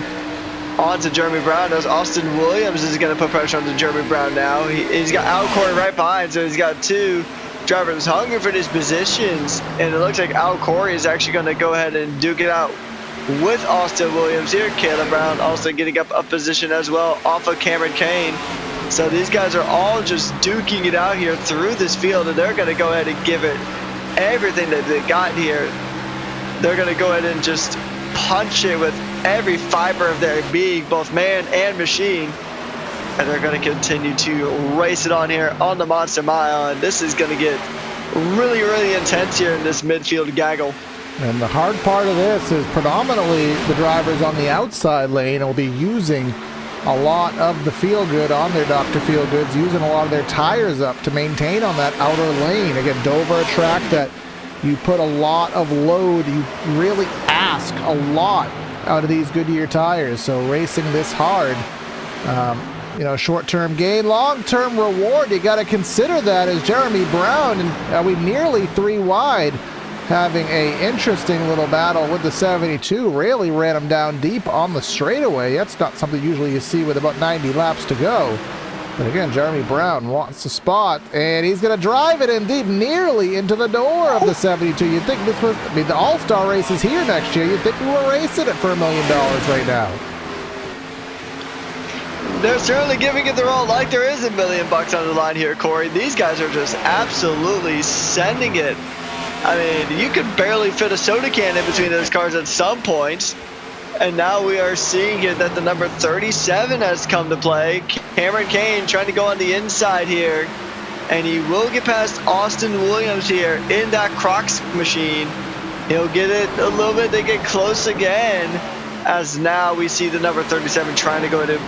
S2: onto Jeremy Brown. As Austin Williams is going to put pressure onto Jeremy Brown now. He's got Al Corey right behind, so he's got 2 drivers hungry for these positions. And it looks like Al Corey is actually going to go ahead and duke it out with Austin Williams here. Caleb Brown also getting up a position as well off of Cameron Kane. So these guys are all just duking it out here through this field, and they're going to go ahead and give it everything that they got here. They're going to go ahead and just punch it with every fiber of their being, both man and machine. And they're going to continue to race it on here on the Monster Mile. And this is going to get really, really intense here in this midfield gaggle.
S1: And the hard part of this is predominantly the drivers on the outside lane will be using a lot of the feel-good on their Dr. Feel-Goods, using a lot of their tires up to maintain on that outer lane. Again, Dover, a track that you put a lot of load, you really ask a lot out of these Goodyear tires. So racing this hard, short-term gain, long-term reward, you got to consider that as Jeremy Brown, and we nearly 3 wide, having a interesting little battle with the 72. Really ran him down deep on the straightaway. That's not something usually you see with about 90 laps to go. But again, Jeremy Brown wants the spot, and he's going to drive it in deep, nearly into the door of the 72. You'd think this was, the All-Star race is here next year. You'd think we were racing it for $1 million right now.
S2: They're certainly giving it their all, like there is $1 million on the line here, Corey. These guys are just absolutely sending it. I mean, you could barely fit a soda can in between those cars at some points. And now we are seeing here that the number 37 has come to play. Cameron Kane trying to go on the inside here. And he will get past Austin Williams here in that Crocs machine. He'll get it a little bit. They get close again. As now we see the number 37 trying to go to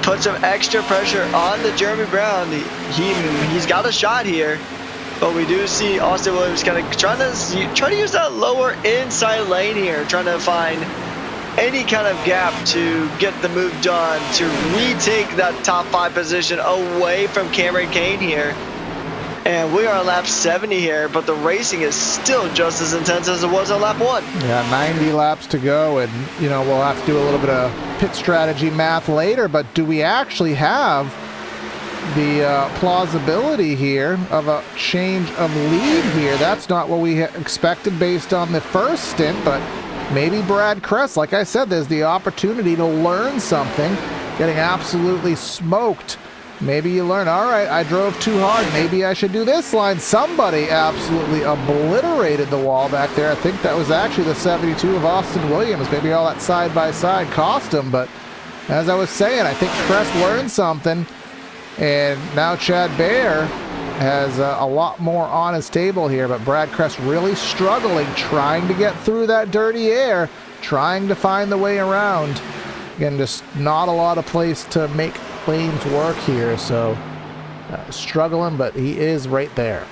S2: put some extra pressure on the Jeremy Brown. He's got a shot here. But we do see Austin Williams kind of trying to use that lower inside lane here, trying to find any kind of gap to get the move done, to retake that top 5 position away from Cameron Kane here. And we are on lap 70 here, but the racing is still just as intense as it was on lap 1.
S1: Yeah, 90 laps to go, and we'll have to do a little bit of pit strategy math later, but do we actually have the plausibility here of a change of lead here? That's not what we expected based on the first stint, but maybe Brad Kress, like I said, there's the opportunity to learn something. Getting absolutely smoked. Maybe you learn, all right, I drove too hard. Maybe I should do this line. Somebody absolutely obliterated the wall back there. I think that was actually the 72 of Austin Williams. Maybe all that side-by-side cost him, but as I was saying, I think Kress learned something. And now Chad Baer has a lot more on his table here, but Brad Kress really struggling, trying to get through that dirty air, trying to find the way around. Again, just not a lot of place to make lanes work here, so struggling, but he is right there.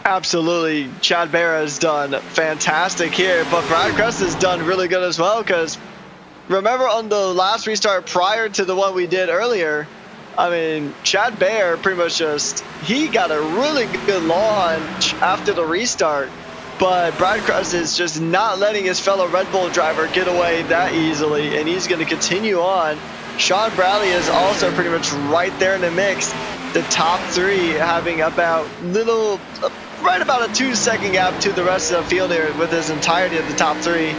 S2: Absolutely. Chad Bear has done fantastic here, but Brad Crest has done really good as well, because remember on the last restart prior to the one we did earlier, I mean, Chad Bear pretty much he got a really good launch after the restart, but Brad Crest is just not letting his fellow Red Bull driver get away that easily, and he's going to continue on. Sean Bradley is also pretty much right there in the mix. The top three having right about a 2-second gap to the rest of the field here with his entirety of the top three,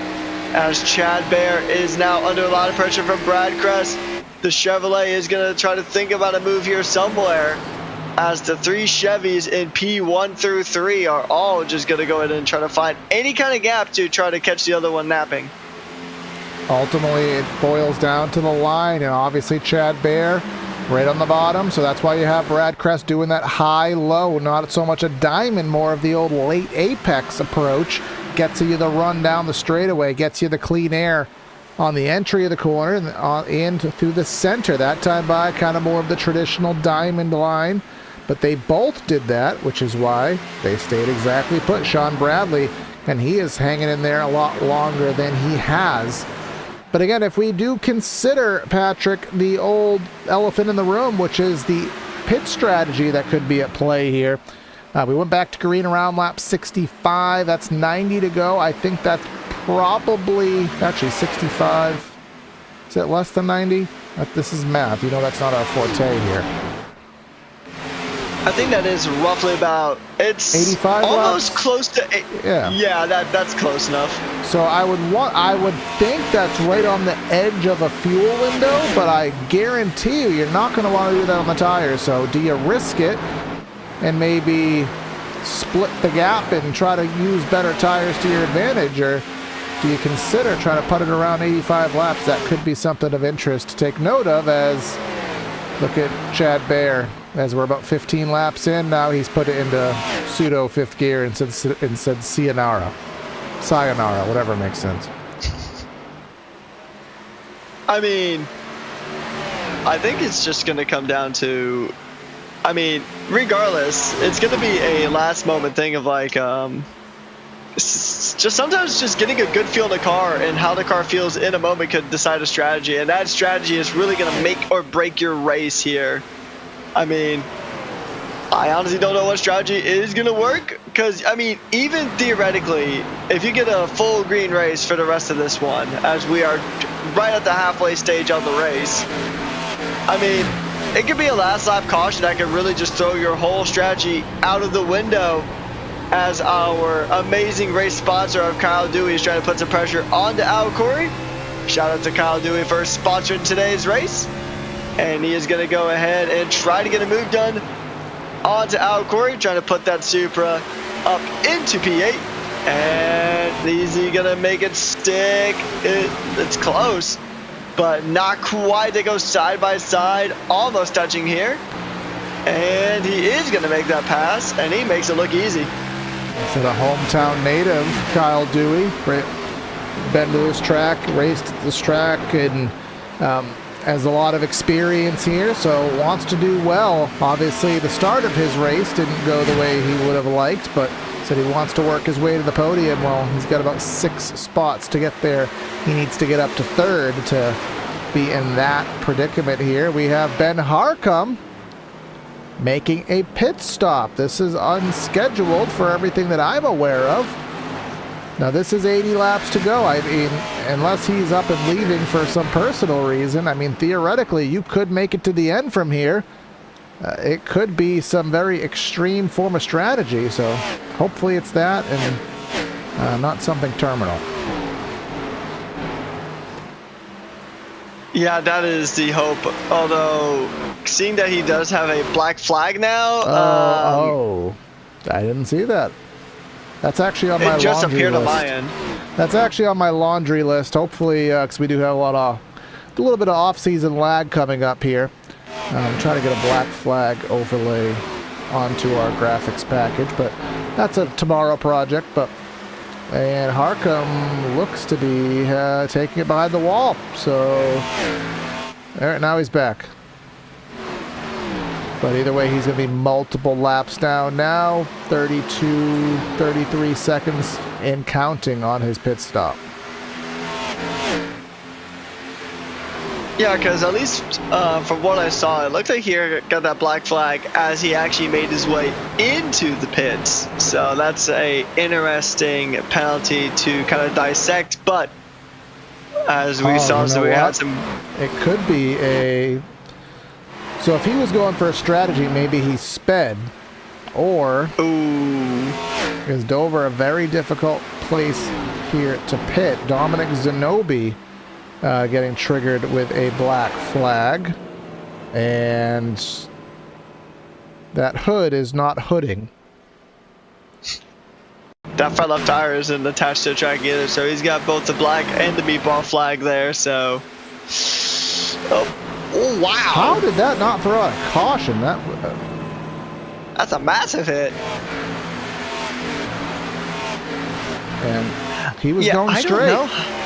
S2: as Chad Bear is now under a lot of pressure from Brad Crest. The Chevrolet is going to try to think about a move here somewhere, as the 3 Chevys in P1 through 3 are all just going to go ahead and try to find any kind of gap to try to catch the other one napping.
S1: Ultimately, it boils down to the line, and obviously Chad Bear right on the bottom, so that's why you have Brad Crest doing that high-low, not so much a diamond, more of the old late apex approach. Gets you the run down the straightaway, gets you the clean air on the entry of the corner and through the center. That time by kind of more of the traditional diamond line, but they both did that, which is why they stayed exactly put. Sean Bradley, and he is hanging in there a lot longer than he has. But again, if we do consider, Patrick, the old elephant in the room, which is the pit strategy that could be at play here. We went back to green around lap 65. That's 90 to go. I think that's probably, actually 65. Is it less than 90? This is math. You know that's not our forte here.
S2: I think that is roughly about, it's
S1: 85
S2: almost
S1: laps?
S2: close to yeah, that's close enough.
S1: So I would think that's right on the edge of a fuel window, but I guarantee you're not going to want to do that on the tires. So do you risk it and maybe split the gap and try to use better tires to your advantage, or do you consider trying to put it around 85 laps? That could be something of interest to take note of, as look at Chad Bear. As we're about 15 laps in, now he's put it into pseudo fifth gear and said sayonara, whatever makes sense.
S2: I mean, I think it's just going to come down to, I mean, regardless, it's going to be a last moment thing of like, just sometimes just getting a good feel of the car and how the car feels in a moment could decide a strategy, and that strategy is really going to make or break your race here. I mean, I honestly don't know what strategy is going to work, because, I mean, even theoretically, if you get a full green race for the rest of this one, as we are right at the halfway stage of the race, I mean, it could be a last lap caution that could really just throw your whole strategy out of the window, as our amazing race sponsor of Kyle Dewey is trying to put some pressure onto Al Corey. Shout out to Kyle Dewey for sponsoring today's race. And he is going to go ahead and try to get a move done onto Al Corey, trying to put that Supra up into P8. And is he going to make it stick? It's close, but not quite. They go side by side, almost touching here. And he is going to make that pass, and he makes it look easy.
S1: So the hometown native, Kyle Dewey, been to this track, raced this track, and has a lot of experience here, so wants to do well. Obviously, the start of his race didn't go the way he would have liked, but said he wants to work his way to the podium. Well, he's got about 6 spots to get there. He needs to get up to 3rd to be in that predicament here. We have Ben Harcum making a pit stop. This is unscheduled for everything that I'm aware of. Now, this is 80 laps to go. I mean, unless he's up and leaving for some personal reason, I mean, theoretically, you could make it to the end from here. It could be some very extreme form of strategy, so hopefully it's that and not something terminal.
S2: Yeah, that is the hope. Although, seeing that he does have a black flag now.
S1: I didn't see that. That's actually on my laundry list. It just appeared on my end. That's actually on my laundry list. Hopefully, because we do have a little bit of off-season lag coming up here. I'm trying to get a black flag overlay onto our graphics package, but that's a tomorrow project. And Harcum looks to be taking it behind the wall. So there, now he's back. But either way, he's going to be multiple laps down now. 32, 33 seconds and counting on his pit stop.
S2: Yeah, because at least from what I saw, it looked like he got that black flag as he actually made his way into the pits. So that's a interesting penalty to kind of dissect. But as we saw, so we had some.
S1: It could be a. So if he was going for a strategy, maybe he sped, or is Dover a very difficult place here to pit? Dominic Zanobi getting triggered with a black flag, and that hood is not hooding.
S2: That front left tire isn't attached to the track either, so he's got both the black and the meatball flag there. So, oh wow!
S1: How did that not throw out a caution?
S2: That's a massive hit.
S1: And he was going straight.
S2: I don't know.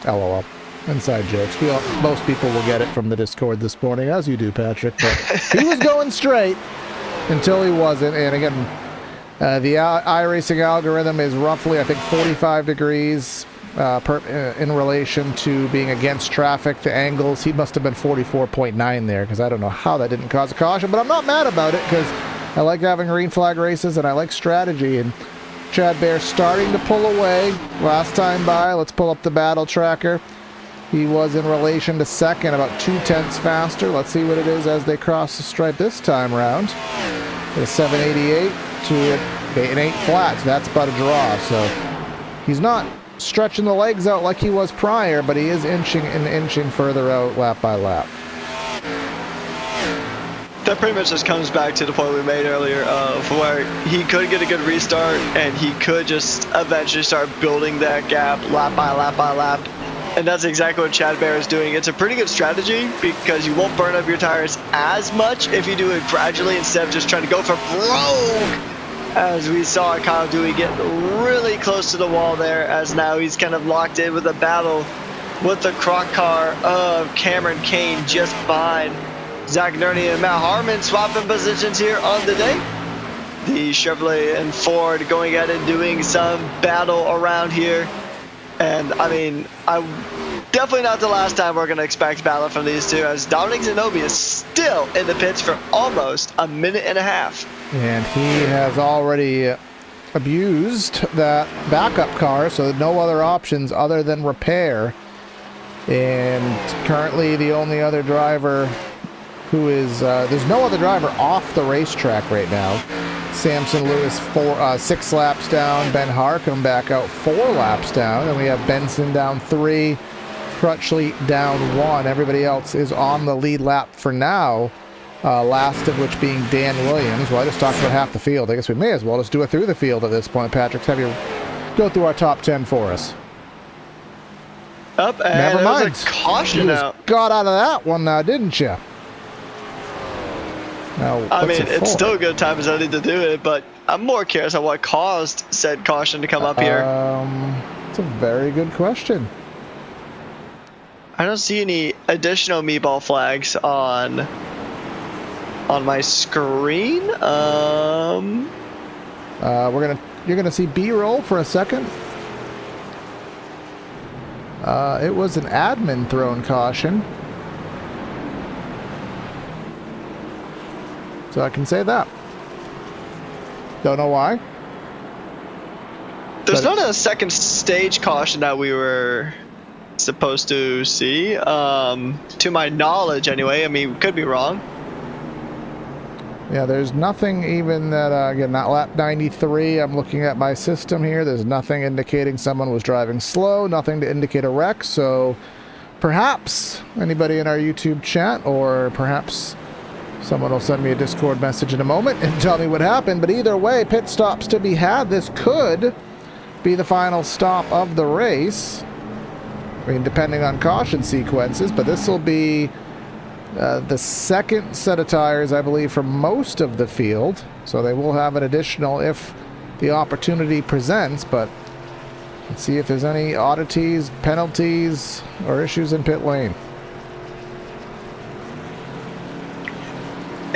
S1: LOL. Inside jokes. Most people will get it from the Discord this morning, as you do, Patrick. But he was going straight until he wasn't. And again, the iRacing algorithm is roughly, I think, 45 degrees in relation to being against traffic. The angles, he must have been 44.9 there, because I don't know how that didn't cause a caution. But I'm not mad about it, because I like having green flag races and I like strategy. And Chad Bear starting to pull away. Last time by, let's pull up the battle tracker. He was in relation to second, about 0.2 faster. Let's see what it is as they cross the stripe this time around. A 788 to an 8 flat, so that's about a draw. So he's not stretching the legs out like he was prior, but he is inching further out lap by lap.
S2: That pretty much just comes back to the point we made earlier of where he could get a good restart and he could just eventually start building that gap lap by lap by lap. And that's exactly what Chad Bear is doing. It's a pretty good strategy because you won't burn up your tires as much if you do it gradually instead of just trying to go for broke. As we saw Kyle Dewey get really close to the wall there, as now he's kind of locked in with a battle with the croc car of Cameron Kane just behind. Zach Nerney and Matt Harmon swapping positions here on the day. The Chevrolet and Ford going at it, doing some battle around here. And I mean, definitely not the last time we're going to expect battle from these two, as Dominic Zanobi is still in the pits for almost a minute and a half.
S1: And he has already abused that backup car, so no other options other than repair. And currently the only other driver who is, there's no other driver off the racetrack right now. Samson Lewis 6 laps down, Ben Harcum back out 4 laps down, and we have Benson down 3, Crutchley down 1. Everybody else is on the lead lap for now, last of which being Dan Williams. Well, I just talked about half the field. I guess we may as well just do it through the field at this point. Patrick, have you go through our top 10 for us?
S2: Up, and
S1: never mind.
S2: A caution out.
S1: Got out of that one now, didn't you? Now,
S2: I mean, it's still a good time as any to do it, but I'm more curious on what caused said caution to come up here.
S1: It's a very good question.
S2: I don't see any additional meatball flags on my screen.
S1: You're gonna see B-roll for a second. It was an admin thrown caution. So I can say that. Don't know why.
S2: There's not a second stage caution that we were supposed to see. To my knowledge, anyway. I mean, could be wrong.
S1: Yeah, there's nothing even that, again, not lap 93. I'm looking at my system here. There's nothing indicating someone was driving slow, nothing to indicate a wreck. So perhaps anybody in our YouTube chat, or perhaps someone will send me a Discord message in a moment and tell me what happened. But either way, pit stops to be had. This could be the final stop of the race. I mean, depending on caution sequences, but this will be the second set of tires, I believe, for most of the field. So they will have an additional if the opportunity presents, but let's see if there's any oddities, penalties, or issues in pit lane.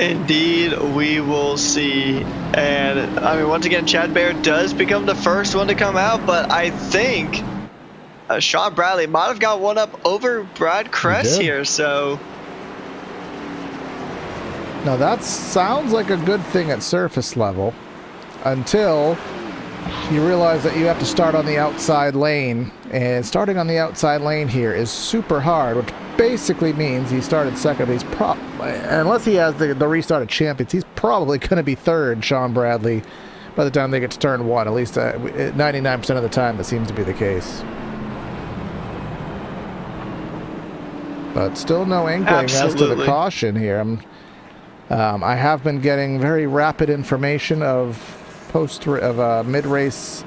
S2: Indeed, we will see. And I mean, once again, Chad Bear does become the first one to come out, but I think Sean Bradley might have got one up over Brad Kress here. So
S1: now that sounds like a good thing at surface level until you realize that you have to start on the outside lane, and starting on the outside lane here is super hard, which basically means he started second. He's unless he has the restart of champions, he's probably going to be third, Sean Bradley, by the time they get to turn one. At least 99% of the time that seems to be the case. But still no inkling as to the caution here. I have been getting very rapid information of mid-race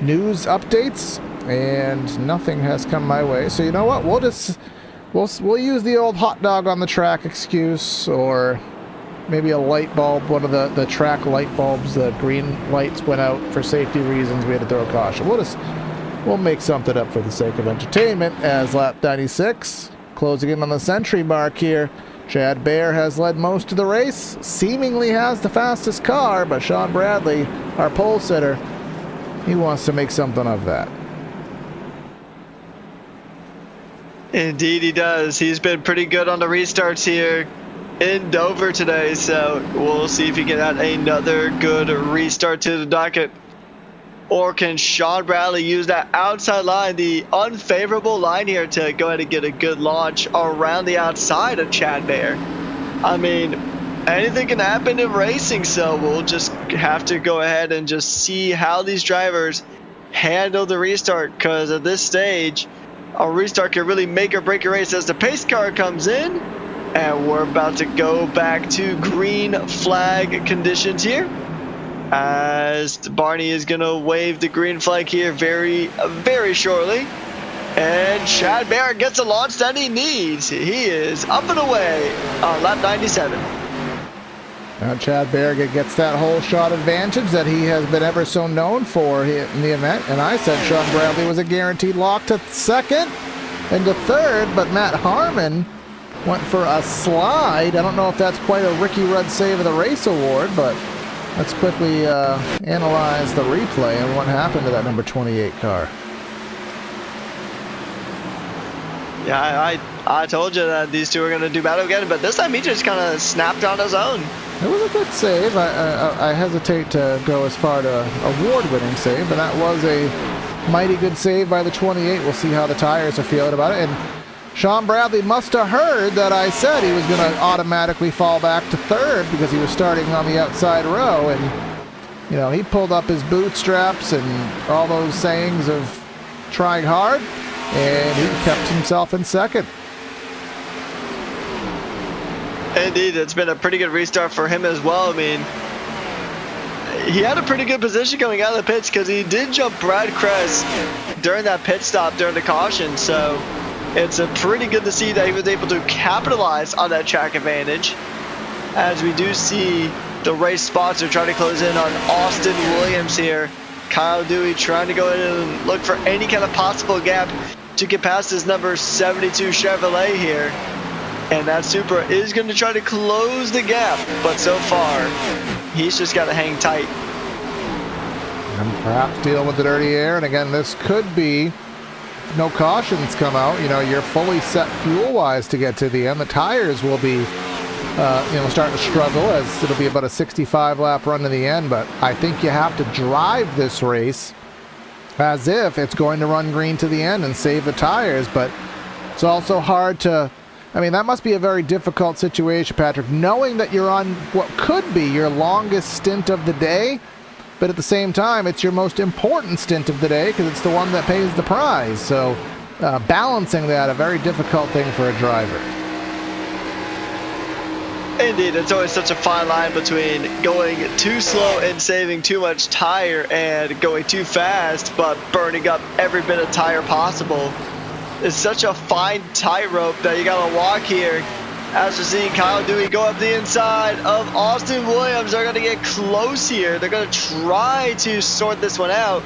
S1: news updates, and nothing has come my way. So you know what? We'll use the old hot dog on the track excuse, or maybe a light bulb. One of the track light bulbs, the green lights went out for safety reasons. We had to throw a caution. We'll make something up for the sake of entertainment as lap 96 closing in on the century mark here. Chad Bear has led most of the race, seemingly has the fastest car, but Sean Bradley, our pole sitter, he wants to make something of that.
S2: indeed he does. He's been pretty good on the restarts here in Dover today, so we'll see if he can add another good restart to the docket. Or can Sean Bradley use that outside line, the unfavorable line here, to go ahead and get a good launch around the outside of Chad Bear? I mean, anything can happen in racing, so we'll just have to go ahead and just see how these drivers handle the restart, because at this stage, a restart can really make or break a race as the pace car comes in, and we're about to go back to green flag conditions here, as Barney is going to wave the green flag here very, very shortly. And Chad Bear gets the launch that he needs. He is up and away on lap 97.
S1: Now Chad Bear gets that whole shot advantage that he has been ever so known for in the event. And I said Sean Bradley was a guaranteed lock to second and to third, but Matt Harmon went for a slide. I don't know if that's quite a Ricky Rudd Save of the Race award, but let's quickly analyze the replay and what happened to that number 28 car.
S2: Yeah, I told you that these two are going to do battle again, but this time he just kind of snapped on his own.
S1: It was a good save. I hesitate to go as far to award-winning save, but that was a mighty good save by the 28. We'll see how the tires are feeling about it. And Sean Bradley must have heard that I said he was going to automatically fall back to third because he was starting on the outside row. And, you know, he pulled up his bootstraps and all those sayings of trying hard, and he kept himself in second.
S2: Indeed, it's been a pretty good restart for him as well. I mean, he had a pretty good position coming out of the pits because he did jump Brad Kress during that pit stop during the caution. So it's pretty good to see that he was able to capitalize on that track advantage, as we do see the race sponsor trying to close in on Austin Williams here. Kyle Dewey trying to go in and look for any kind of possible gap to get past his number 72 Chevrolet here. And that Supra is going to try to close the gap, but so far, he's just got to hang tight.
S1: And perhaps dealing with the dirty air. And again, this could be, if no cautions come out, you know, you're fully set fuel-wise to get to the end. The tires will be, starting to struggle, as it'll be about a 65-lap run to the end. But I think you have to drive this race as if it's going to run green to the end and save the tires. But it's also hard to, I mean, that must be a very difficult situation, Patrick, knowing that you're on what could be your longest stint of the day, but at the same time, it's your most important stint of the day because it's the one that pays the prize. So balancing that, a very difficult thing for a driver.
S2: Indeed, it's always such a fine line between going too slow and saving too much tire and going too fast but burning up every bit of tire possible. It's such a fine tightrope that you gotta walk here. As we're seeing Kyle Dewey go up the inside of Austin Williams, they're gonna get close here. They're gonna try to sort this one out.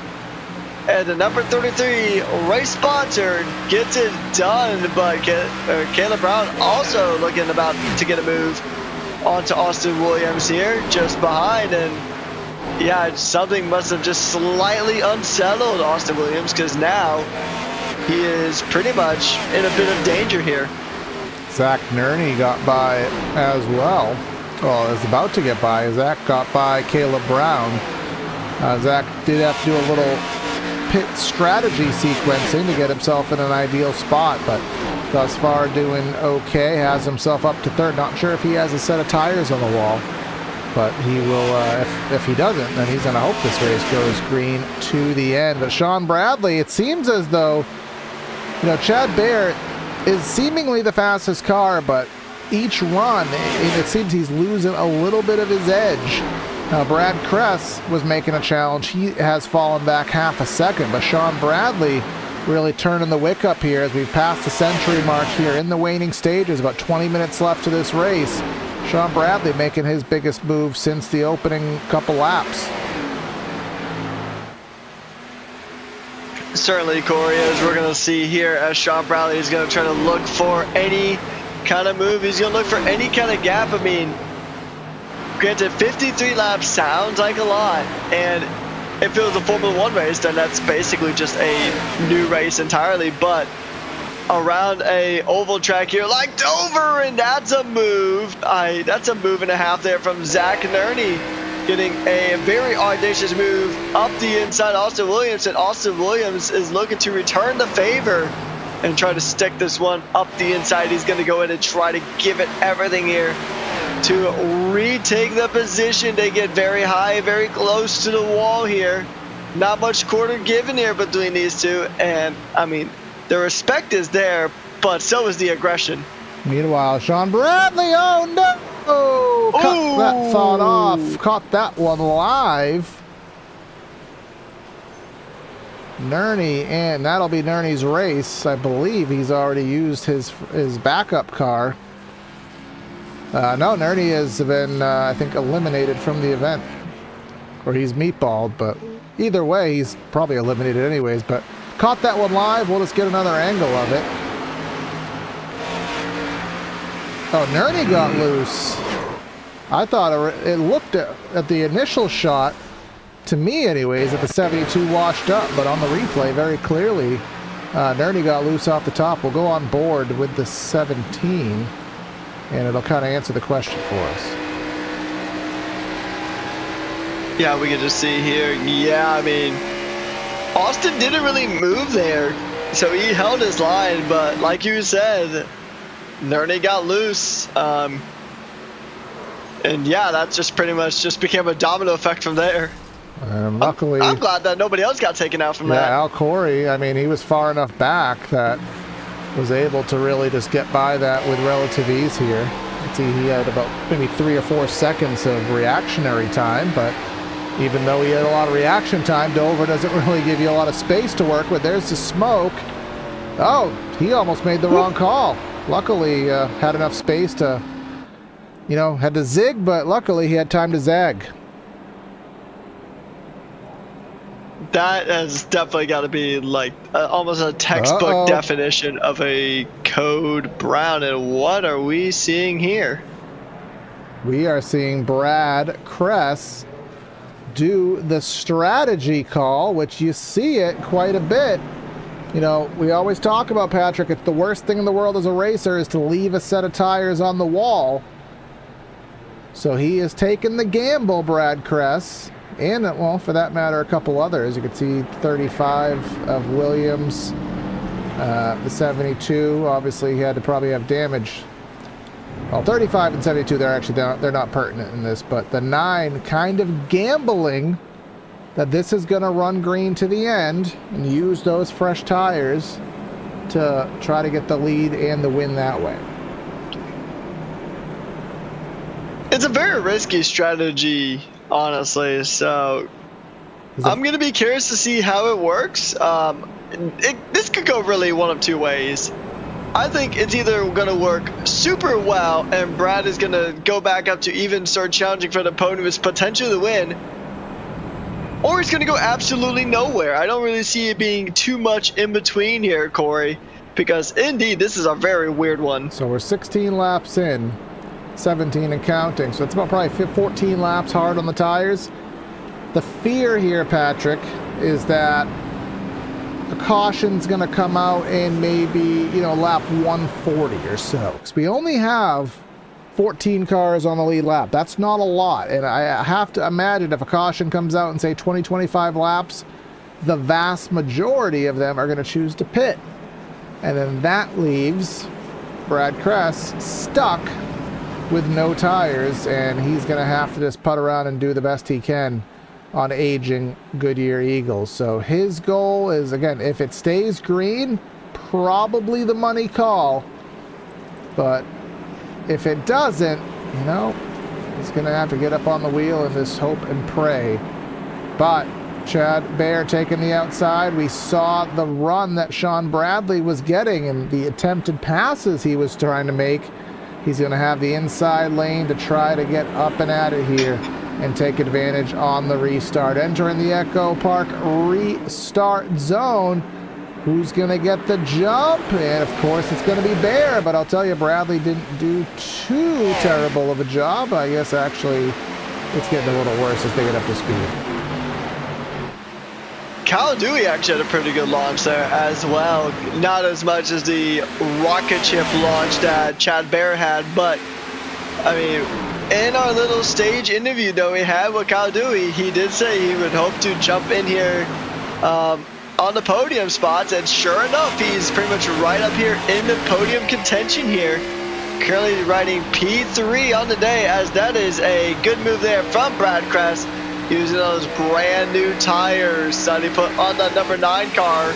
S2: And the number 33 race sponsor gets it done, but Caleb Brown also looking about to get a move onto Austin Williams here, just behind, and yeah, something must have just slightly unsettled Austin Williams, because now he is pretty much in a bit of danger here.
S1: Zach Nerney got by as well. Well, is about to get by. Zach got by Caleb Brown. Zach did have to do a little pit strategy sequencing to get himself in an ideal spot, but thus far doing okay. Has himself up to third. Not sure if he has a set of tires on the wall, but he will, if he doesn't, then he's going to hope this race goes green to the end. But Sean Bradley, it seems as though, you know, Chad Baer is seemingly the fastest car, but each run, it seems he's losing a little bit of his edge. Now, Brad Kress was making a challenge. He has fallen back half a second, but Sean Bradley really turning the wick up here as we've passed the century mark here in the waning stages. About 20 minutes left to this race. Sean Bradley making his biggest move since the opening couple laps.
S2: Certainly, Corey, as we're going to see here, as Sean Bradley is going to try to look for any kind of move. He's going to look for any kind of gap. I mean, granted, 53 laps sounds like a lot, and if it was a Formula 1 race, then that's basically just a new race entirely, but around a oval track here like Dover, and that's a move. That's a move and a half there from Zach Nerney, getting a very audacious move up the inside Austin Williams, and Austin Williams is looking to return the favor and try to stick this one up the inside. He's going to go in and try to give it everything here to retake the position. They get very high, very close to the wall here. Not much quarter given here between these two, and I mean, the respect is there, but so is the aggression.
S1: Meanwhile, Sean Bradley, oh no! Cut that thought off. Caught that one live. Nerney, and that'll be Nerney's race. I believe he's already used his backup car. No, Nerney has been, I think, eliminated from the event. Or he's meatballed, but either way, he's probably eliminated anyways. But caught that one live. We'll just get another angle of it. Oh, Nerney got loose. I thought it looked at the initial shot, to me anyways, that the 72 washed up, but on the replay, very clearly, Nerney got loose off the top. We'll go on board with the 17, and it'll kind of answer the question for us.
S2: Yeah, we can just see here. Yeah, I mean, Austin didn't really move there, so he held his line, but like you said, Nerney got loose. And yeah, that just pretty much just became a domino effect from there.
S1: Luckily,
S2: I'm glad that nobody else got taken out from that.
S1: Yeah, Al Corey, I mean, he was far enough back that was able to really just get by that with relative ease here. Let's see, he had about maybe 3 or 4 seconds of reactionary time, but even though he had a lot of reaction time, Dover doesn't really give you a lot of space to work with. There's the smoke. Oh, he almost made the wrong call. Luckily, had enough space to, you know, had to zig, but luckily he had time to zag.
S2: That has definitely got to be like almost a textbook definition of a code brown. And what are we seeing here?
S1: We are seeing Brad Kress do the strategy call, which you see it quite a bit. You know, we always talk about, Patrick, it's the worst thing in the world as a racer is to leave a set of tires on the wall. So he has taken the gamble, Brad Kress, and, well, for that matter, a couple others. You can see 35 of Williams, the 72. Obviously, he had to probably have damage. Well, 35 and 72, they're not pertinent in this, but the 9 kind of gambling that this is going to run green to the end and use those fresh tires to try to get the lead and the win that way.
S2: It's a very risky strategy, honestly, so I'm going to be curious to see how it works. This could go really one of two ways. I think it's either going to work super well and Brad is going to go back up to even start challenging for the podium with potential to win, or it's going to go absolutely nowhere. I don't really see it being too much in between here, Corey, because indeed this is a very weird one.
S1: So we're 16 laps in. 17 and counting. So it's about probably 14 laps hard on the tires. The fear here, Patrick, is that a caution's going to come out in maybe, lap 140 or so. Because we only have 14 cars on the lead lap. That's not a lot. And I have to imagine if a caution comes out in, say, 25 laps, the vast majority of them are going to choose to pit. And then that leaves Brad Kress stuck with no tires, and he's going to have to just putt around and do the best he can on aging Goodyear Eagles. So his goal is, again, if it stays green, probably the money call. But if it doesn't, he's going to have to get up on the wheel and just hope and pray. But Chad Baer taking the outside. We saw the run that Sean Bradley was getting and the attempted passes he was trying to make. He's going to have the inside lane to try to get up and at it here and take advantage on the restart. Entering the Echo Park restart zone. Who's going to get the jump? And of course it's going to be Baer, but I'll tell you, Bradley didn't do too terrible of a job. I guess actually it's getting a little worse as they get up to speed.
S2: Kyle Dewey actually had a pretty good launch there as well. Not as much as the rocket ship launch that Chad Baer had, but I mean, in our little stage interview that we had with Kyle Dewey, he did say he would hope to jump in here on the podium spots, and sure enough, he's pretty much right up here in the podium contention here. Currently riding P3 on the day, as that is a good move there from Brad Kress, using those brand new tires that he put on the number 9 car.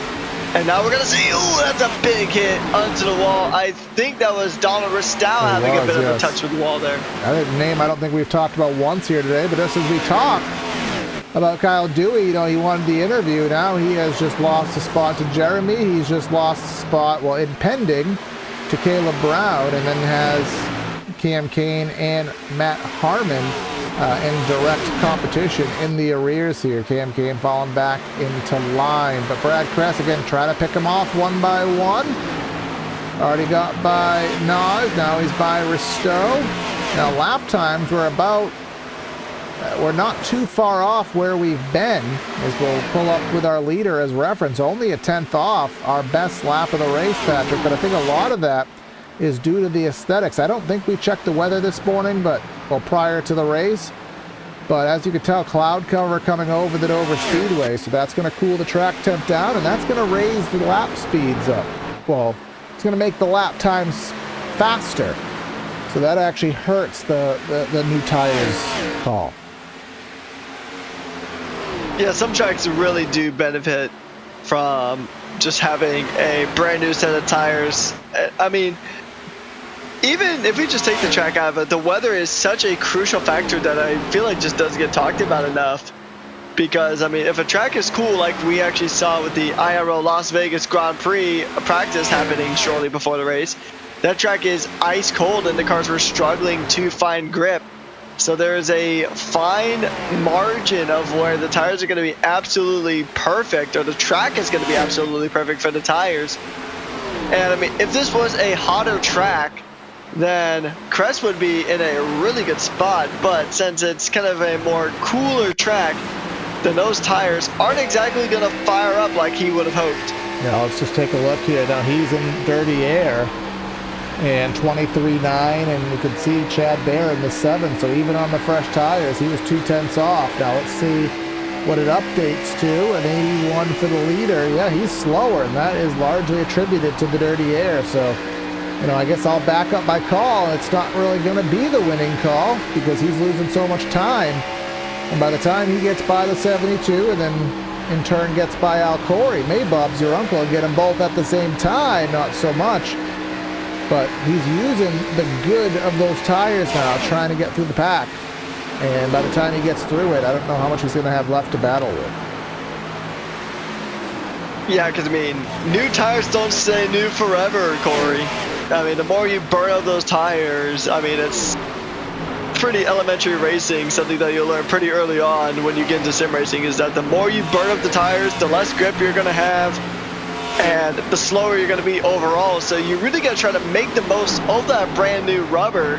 S2: And now we're going to see, ooh, that's a big hit onto the wall. I think that was Donald Ristow having a bit of a touch with the wall there.
S1: That name I don't think we've talked about once here today, but just as we talk about Kyle Dewey, he wanted the interview. Now he has just lost a spot to Jeremy. He's just lost a spot, impending, to Caleb Brown, and then has Cam Kane and Matt Harmon in direct competition in the arrears here. Cam Kane falling back into line, but Brad Kress again trying to pick him off one by one. Already got by Nas, now he's by Ristow. Now lap times we're not too far off where we've been, as we'll pull up with our leader as reference. Only a 10th off our best lap of the race, Patrick, but I think a lot of that is due to the aesthetics. I don't think we checked the weather this morning, prior to the race. But as you can tell, cloud cover coming over the Dover Speedway, so that's going to cool the track temp down, and that's going to raise the lap speeds up. Well, it's going to make the lap times faster. So that actually hurts the new tires call.
S2: Yeah, some tracks really do benefit from just having a brand new set of tires. I mean, even if we just take the track out of it, the weather is such a crucial factor that I feel like just doesn't get talked about enough. Because, I mean, if a track is cool, like we actually saw with the IRL Las Vegas Grand Prix practice happening shortly before the race, that track is ice cold and the cars were struggling to find grip. So there's a fine margin of where the tires are going to be absolutely perfect, or the track is going to be absolutely perfect for the tires. And I mean, if this was a hotter track, then Kress would be in a really good spot. But since it's kind of a more cooler track, then those tires aren't exactly going to fire up like he would have hoped.
S1: Yeah, let's just take a look here. Now he's in dirty air. And 23.9, and you can see Chad Baer in the 7th, so even on the fresh tires, he was 2/10 off. Now let's see what it updates to, an 81 for the leader. Yeah, he's slower, and that is largely attributed to the dirty air. So, I guess I'll back up my call. It's not really going to be the winning call because he's losing so much time. And by the time he gets by the 72 and then in turn gets by Al Corey, Maybob's your uncle, and get them both at the same time, not so much. But he's using the good of those tires now, trying to get through the pack. And by the time he gets through it, I don't know how much he's going to have left to battle with.
S2: Yeah, because, I mean, new tires don't stay new forever, Corey. I mean, the more you burn out those tires, I mean, it's pretty elementary racing. Something that you'll learn pretty early on when you get into sim racing is that the more you burn up the tires, the less grip you're going to have, and the slower you're going to be overall. So you really got to try to make the most of that brand new rubber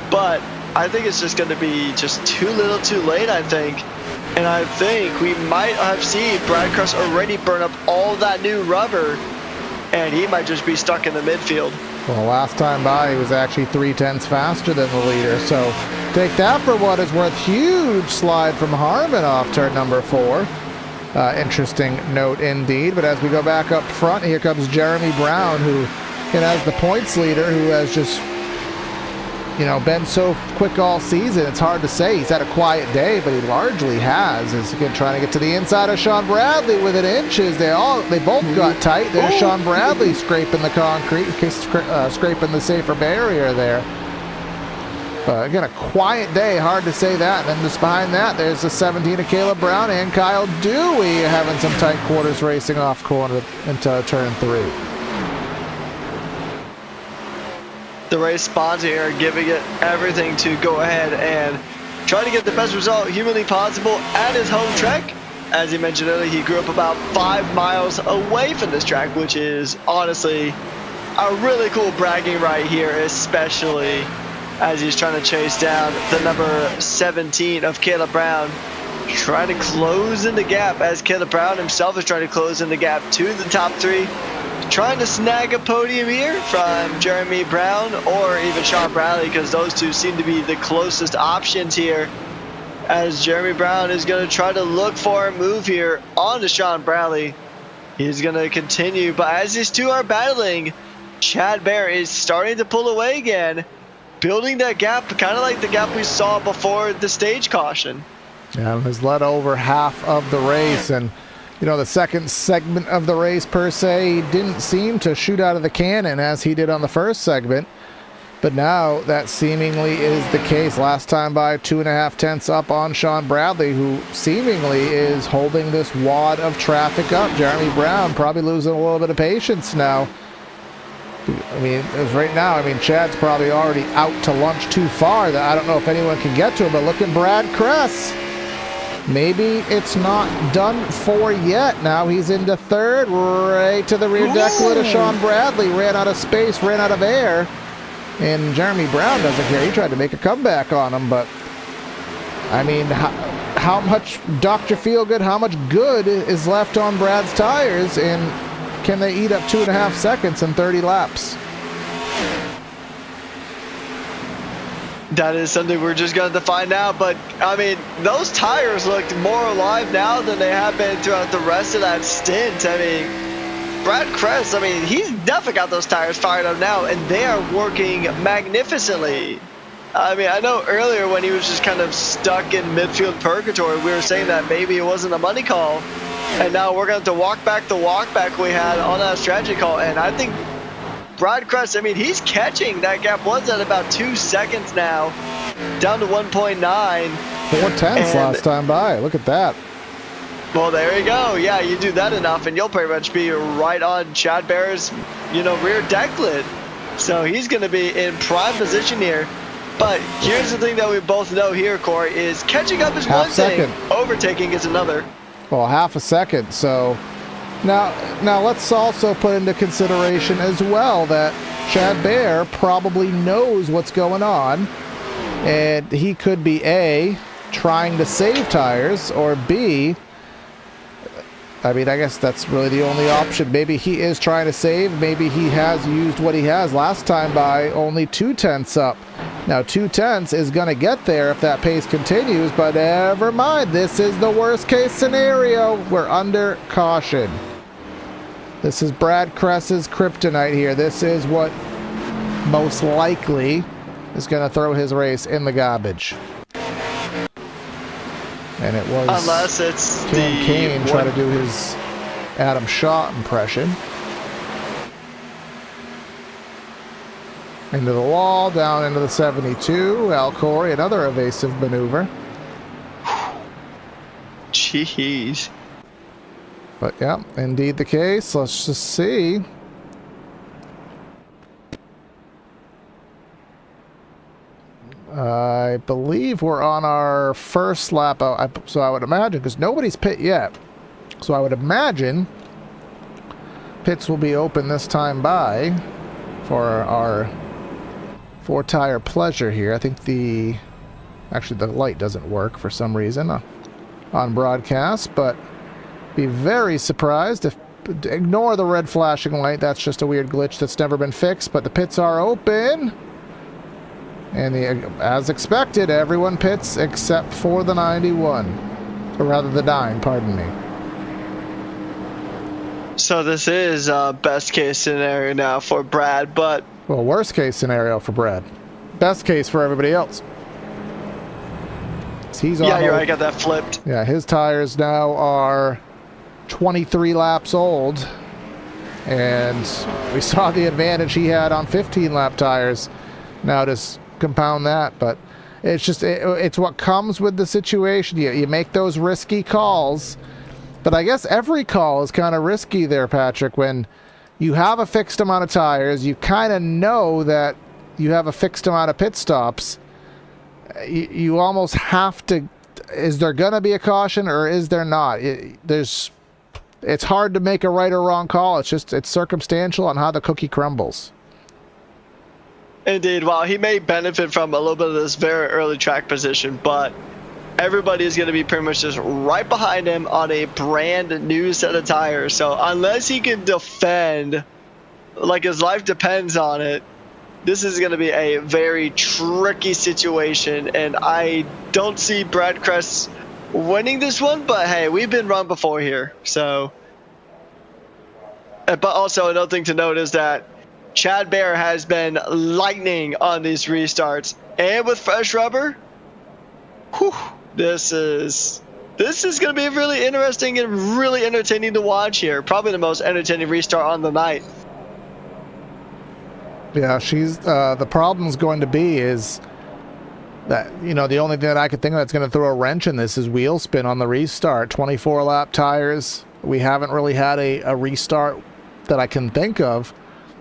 S2: but I think it's just going to be just too little too late, I think. And I think we might have seen Brad Kress already burn up all that new rubber, and he might just be stuck in the midfield.
S1: Well, last time by, he was actually 3/10 faster than the leader. So take that for what it's worth. Huge slide from Harmon off turn number 4. Interesting note indeed. But as we go back up front, here comes Jeremy Brown, who as the points leader, who has just been so quick all season. It's hard to say. He's had a quiet day, but he largely has. Is again trying to get to the inside of Sean Bradley within inches. They both got tight. There's Sean Bradley scraping the concrete, scraping the safer barrier there. But again, a quiet day. Hard to say that. And then just behind that, there's the 17 of Caleb Brown and Kyle Dewey having some tight quarters racing off corner into turn 3.
S2: The race sponsor here giving it everything to go ahead and try to get the best result humanly possible at his home track. As he mentioned earlier, he grew up about 5 miles away from this track, which is honestly a really cool bragging right here, especially as he's trying to chase down the number 17 of Caleb Brown, trying to close in the gap as Caleb Brown himself is trying to close in the gap to the top 3. Trying to snag a podium here from Jeremy Brown or even Sean Bradley, because those two seem to be the closest options here, as Jeremy Brown is going to try to look for a move here onto Sean Bradley. He's going to continue, but as these two are battling, Chad Bear is starting to pull away again, building that gap, kind of like the gap we saw before the stage caution.
S1: Yeah, has led over half of the race, and the second segment of the race per se didn't seem to shoot out of the cannon as he did on the first segment. But now that seemingly is the case. Last time by 2.5 tenths up on Sean Bradley, who seemingly is holding this wad of traffic up. Jeremy Brown probably losing a little bit of patience now. I mean, as right now, Chad's probably already out to lunch too far. That I don't know if anyone can get to him, but look at Brad Kress. Maybe it's not done for yet. Now he's into third, right to the rear decklet of Sean Bradley. Ran out of space, ran out of air. And Jeremy Brown doesn't care. He tried to make a comeback on him, but how much Dr. Feelgood, how much good is left on Brad's tires, and can they eat up 2.5 seconds in 30 laps?
S2: That is something we're just going to find out, but those tires looked more alive now than they have been throughout the rest of that stint. Brad Kress, he's definitely got those tires fired up now, and they are working magnificently. I know earlier when he was just kind of stuck in midfield purgatory, we were saying that maybe it wasn't a money call, and now we're going to have to walk back the walkback we had on that strategy call, and I think Brad Kress, he's catching. That gap was at about 2 seconds now, down to 1.9.
S1: 4/10 last time by. Look at that.
S2: Well, there you go. Yeah, you do that enough, and you'll pretty much be right on Chad Bear's, rear deck lid. So he's going to be in prime position here. But here's the thing that we both know here, Corey, is catching up is one thing, overtaking is another.
S1: Well, half a second, so... Now let's also put into consideration as well that Chad Bear probably knows what's going on, and he could be A, trying to save tires, or B, I guess that's really the only option. Maybe he is trying to save, maybe he has used what he has last time by only 2 tenths up. Now 2 tenths is going to get there if that pace continues, but never mind, this is the worst case scenario. We're under caution. This is Brad Kress's kryptonite here. This is what most likely is going to throw his race in the garbage. And it was
S2: unless it's
S1: Cam Kane trying to do his Adam Shaw impression. Into the wall, down into the 72. Al Corey, another evasive maneuver.
S2: Jeez.
S1: But yeah, indeed the case. Let's just see. I believe we're on our first lap. So I would imagine, because nobody's pit yet. So I would imagine pits will be open this time by for our 4-tire pleasure here. I think actually the light doesn't work for some reason on broadcast, but be very surprised if, ignore the red flashing light. That's just a weird glitch that's never been fixed, but the pits are open. And as expected, everyone pits except for the 91. Or rather the 9, pardon me.
S2: So this is best case scenario now for Brad, but...
S1: Well, worst case scenario for Brad. Best case for everybody else. He's
S2: yeah, you're right, I got that flipped.
S1: Yeah, his tires now are 23 laps old. And we saw the advantage he had on 15-lap tires. Now just compound that, but it's just it's what comes with the situation. You make those risky calls, but I guess every call is kind of risky there, Patrick. When you have a fixed amount of tires, you kind of know that you have a fixed amount of pit stops. You almost have to. Is there gonna be a caution or is there not? It's hard to make a right or wrong call. It's circumstantial on how the cookie crumbles.
S2: Indeed. While he may benefit from a little bit of this very early track position, but everybody is going to be pretty much just right behind him on a brand new set of tires. So unless he can defend, like his life depends on it, this is going to be a very tricky situation. And I don't see Brad Kress winning this one, but hey, we've been run before here. So, but also another thing to note is that Chad Bear has been lightning on these restarts, and with fresh rubber, whew, this is going to be really interesting and really entertaining to watch here. Probably the most entertaining restart on the night.
S1: Yeah, the problem's going to be is that, the only thing that I could think of that's going to throw a wrench in this is wheel spin on the restart. 24-lap tires. We haven't really had a restart that I can think of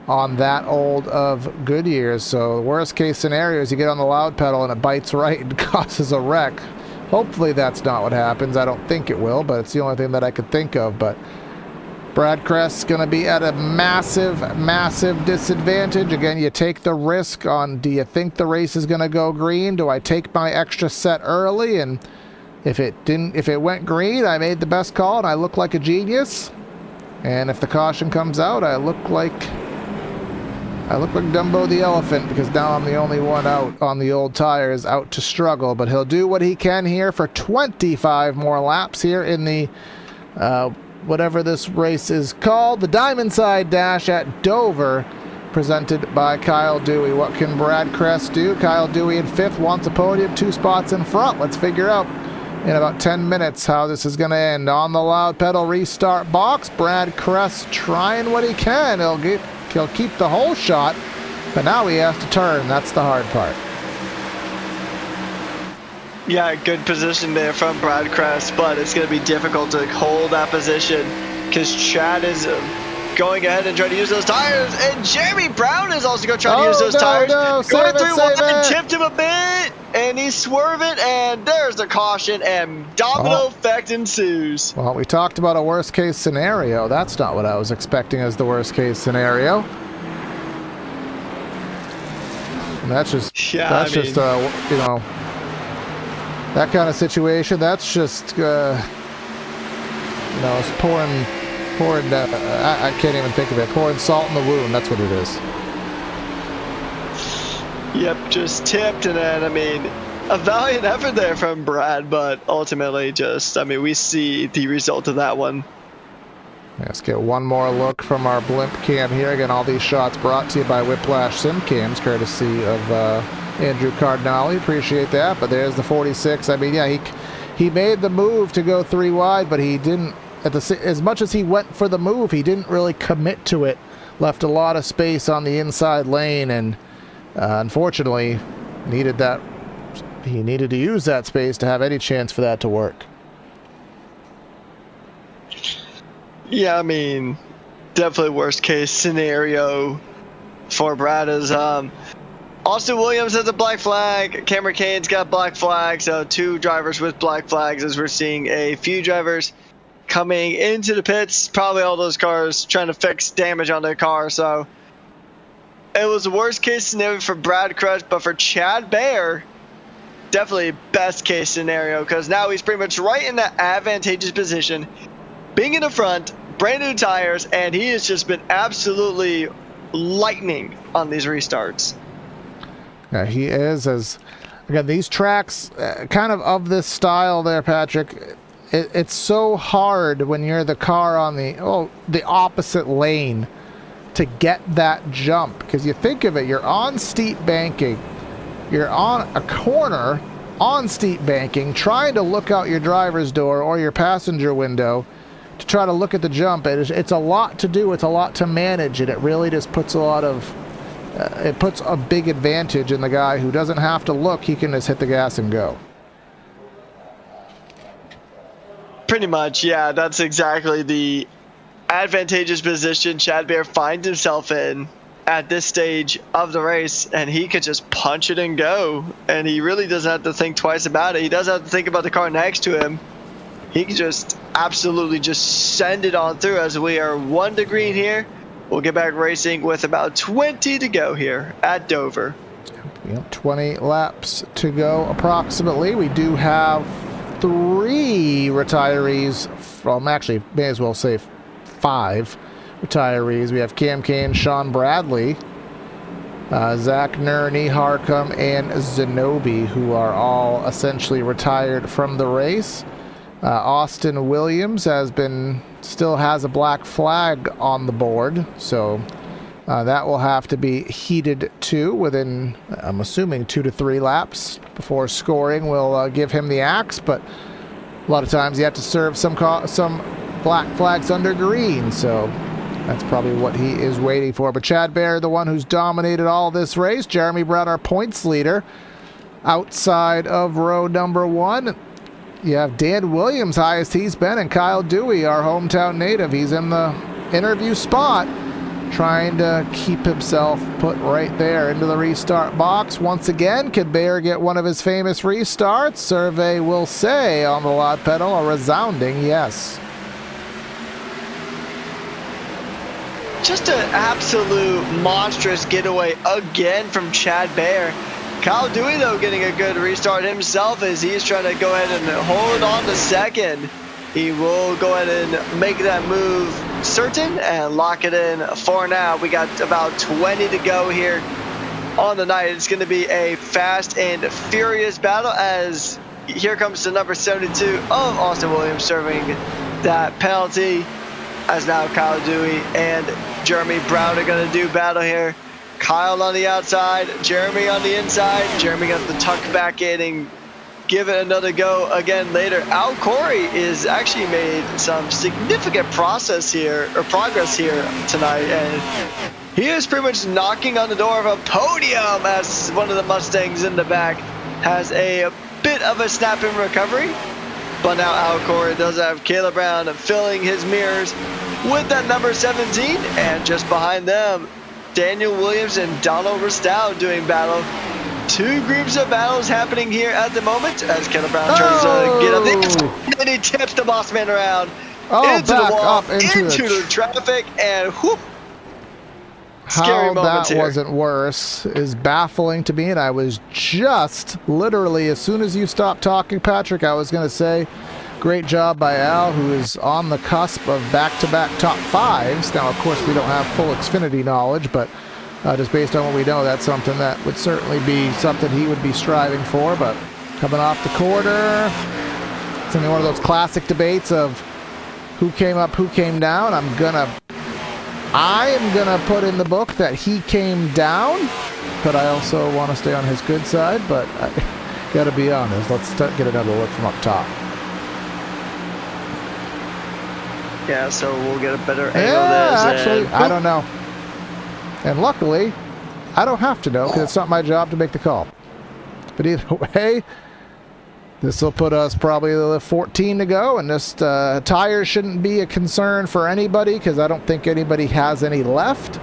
S1: on that old of Goodyears. So the worst case scenario is you get on the loud pedal and it bites right and causes a wreck. Hopefully that's not what happens. I don't think it will, but it's the only thing that I could think of. But Brad Kress is going to be at a massive, massive disadvantage. Again, you take the risk on, do you think the race is going to go green? Do I take my extra set early? And if it went green, I made the best call and I look like a genius. And if the caution comes out, I look like Dumbo the elephant, because now I'm the only one out on the old tires, out to struggle. But he'll do what he can here for 25 more laps here in the whatever this race is called, the Diamond Side Dash at Dover, presented by Kyle Dewey. What can Brad Kress do? Kyle Dewey in 5th, wants a podium, 2 spots in front. Let's figure out in about 10 minutes how this is going to end. On the loud pedal restart box, Brad Kress trying what he can. He'll keep the whole shot, but now he has to turn. That's the hard part.
S2: Yeah, good position there from Brad Kress, but it's going to be difficult to hold that position because Chad is going ahead and trying to use those tires, and Jeremy Brown is also going to try to use those tires. Going through one, tipped him a bit, and he's swerving, and there's the caution, and domino effect ensues.
S1: Well, we talked about a worst case scenario. That's not what I was expecting as the worst case scenario. And that's just, that kind of situation. That's just, it's pouring, I can't even think of it. Pouring salt in the wound. That's what it is.
S2: Yep, just tipped, and then, a valiant effort there from Brad, but ultimately we see the result of that one.
S1: Let's get one more look from our blimp cam here. Again, all these shots brought to you by Whiplash Sim Cams, courtesy of Andrew Cardinale. Appreciate that. But there's the 46. He made the move to go 3 wide, but he didn't, as much as he went for the move, he didn't really commit to it. Left a lot of space on the inside lane, and unfortunately he needed to use that space to have any chance for that to work.
S2: Yeah, definitely worst case scenario for Brad is Austin Williams has a black flag, Cameron Kane's got a black flag, so 2 drivers with black flags, as we're seeing a few drivers coming into the pits, probably all those cars trying to fix damage on their car. So it was the worst case scenario for Brad Crush, but for Chad Baer, definitely best case scenario, because now he's pretty much right in that advantageous position, being in the front, brand new tires, and he has just been absolutely lightning on these restarts.
S1: Yeah, he is. As again, these tracks, kind of this style there, Patrick. It's so hard when you're the car on the opposite lane to get that jump, because you think of it, you're on steep banking, you're on a corner on steep banking, trying to look out your driver's door or your passenger window to try to look at the jump. It's a lot to do, it's a lot to manage, and it really just puts it puts a big advantage in the guy who doesn't have to look. He can just hit the gas and go.
S2: Pretty much, yeah. That's exactly the advantageous position Chad Baer finds himself in at this stage of the race, and he could just punch it and go, and he really doesn't have to think twice about it. He doesn't have to think about the car next to him. He can just absolutely just send it on through, as we are 1 to green here. We'll get back racing with about 20 to go here at Dover.
S1: Yep, 20 laps to go approximately. We do have 3 retirees from, actually may as well say 5 retirees. We have Cam Kane, Sean Bradley, Zach Nerney, Harcum, and Zenobi, who are all essentially retired from the race. Austin Williams still has a black flag on the board, so that will have to be heated too within, I'm assuming, 2 to 3 laps before scoring will give him the axe. But a lot of times you have to serve some black flags under green, so that's probably what he is waiting for. But Chad Baer, the one who's dominated all this race. Jeremy Brown, our points leader, outside of row number 1. You have Dan Williams, highest he's been, and Kyle Dewey, our hometown native. He's in the interview spot, trying to keep himself put right there into the restart box. Once again, could Baer get one of his famous restarts? Survey will say on the lot pedal a resounding yes.
S2: Just an absolute monstrous getaway again from Chad Baer. Kyle Dewey, though, getting a good restart himself as he's trying to go ahead and hold on to second. He will go ahead and make that move certain and lock it in for now. We got about 20 to go here on the night. It's going to be a fast and furious battle, as here comes the number 72 of Austin Williams serving that penalty, as now Kyle Dewey and Jeremy Brown are going to do battle here. Kyle on the outside, Jeremy on the inside. Jeremy got the tuck back in and give it another go again later. Al Corey is actually made some significant progress here tonight, and he is pretty much knocking on the door of a podium, as one of the Mustangs in the back has a bit of a snap in recovery. But now Al Corey does have Caleb Brown filling his mirrors with that number 17, and just behind them, Daniel Williams and Donald Ristow doing battle. 2 groups of battles happening here at the moment, as Caleb Brown tries to get up the, and he tips the boss man around into the wall, into the traffic, and whoop.
S1: How that wasn't worse is baffling to me, and I was just literally, as soon as you stopped talking, Patrick, I was going to say, great job by Al, who is on the cusp of back-to-back top 5s. Now, of course, we don't have full Xfinity knowledge, but just based on what we know, that's something that would certainly be something he would be striving for. But coming off the quarter, it's going to be one of those classic debates of who came up, who came down. I am gonna put in the book that he came down, but I also want to stay on his good side. But I gotta be honest, let's get another look from up top.
S2: Yeah, so we'll get a better angle.
S1: Actually, I don't know. And luckily, I don't have to know, because it's not my job to make the call. But either way, this will put us probably 14 to go, and this tires shouldn't be a concern for anybody, because I don't think anybody has any left.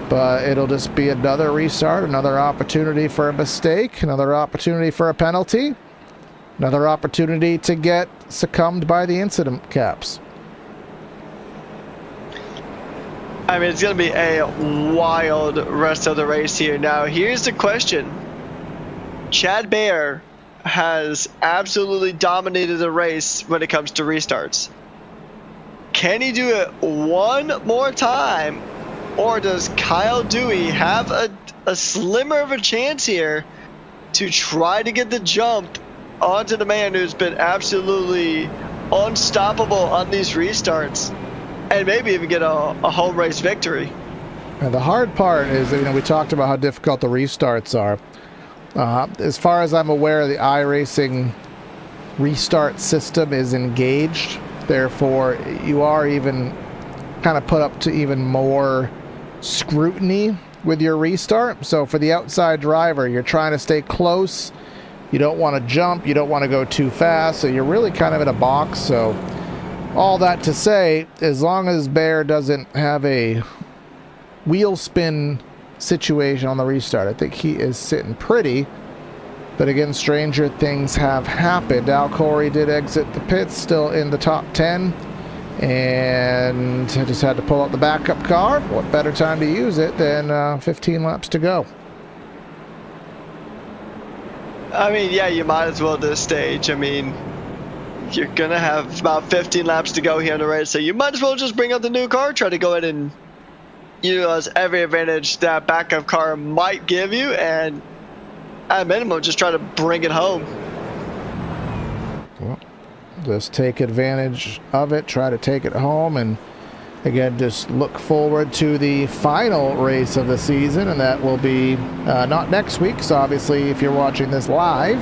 S1: But it'll just be another restart, another opportunity for a mistake, another opportunity for a penalty, another opportunity to get succumbed by the incident caps.
S2: I mean, it's going to be a wild rest of the race here. Now, here's the question. Chad Baer has absolutely dominated the race when it comes to restarts. Can he do it one more time? Or does Kyle Dewey have a slimmer of a chance here to try to get the jump onto the man who's been absolutely unstoppable on these restarts? And maybe even get a home race victory.
S1: And the hard part is, we talked about how difficult the restarts are. As far as I'm aware, the iRacing restart system is engaged. Therefore, you are even kind of put up to even more scrutiny with your restart. So for the outside driver, you're trying to stay close. You don't want to jump. You don't want to go too fast. So you're really kind of in a box. So all that to say, as long as Baer doesn't have a wheel spin situation on the restart, I think he is sitting pretty. But again, stranger things have happened. Al Corey did exit the pits, still in the top 10. And I just had to pull out the backup car. What better time to use it than 15 laps to go?
S2: I mean, yeah, you might as well at this stage. I mean, you're going to have about 15 laps to go here in the race, so you might as well just bring out the new car, try to go ahead and utilize every advantage that backup car might give you, and at minimum, just try to bring it home.
S1: Well, just take advantage of it, try to take it home, and again, just look forward to the final race of the season, and that will be not next week, so obviously if you're watching this live,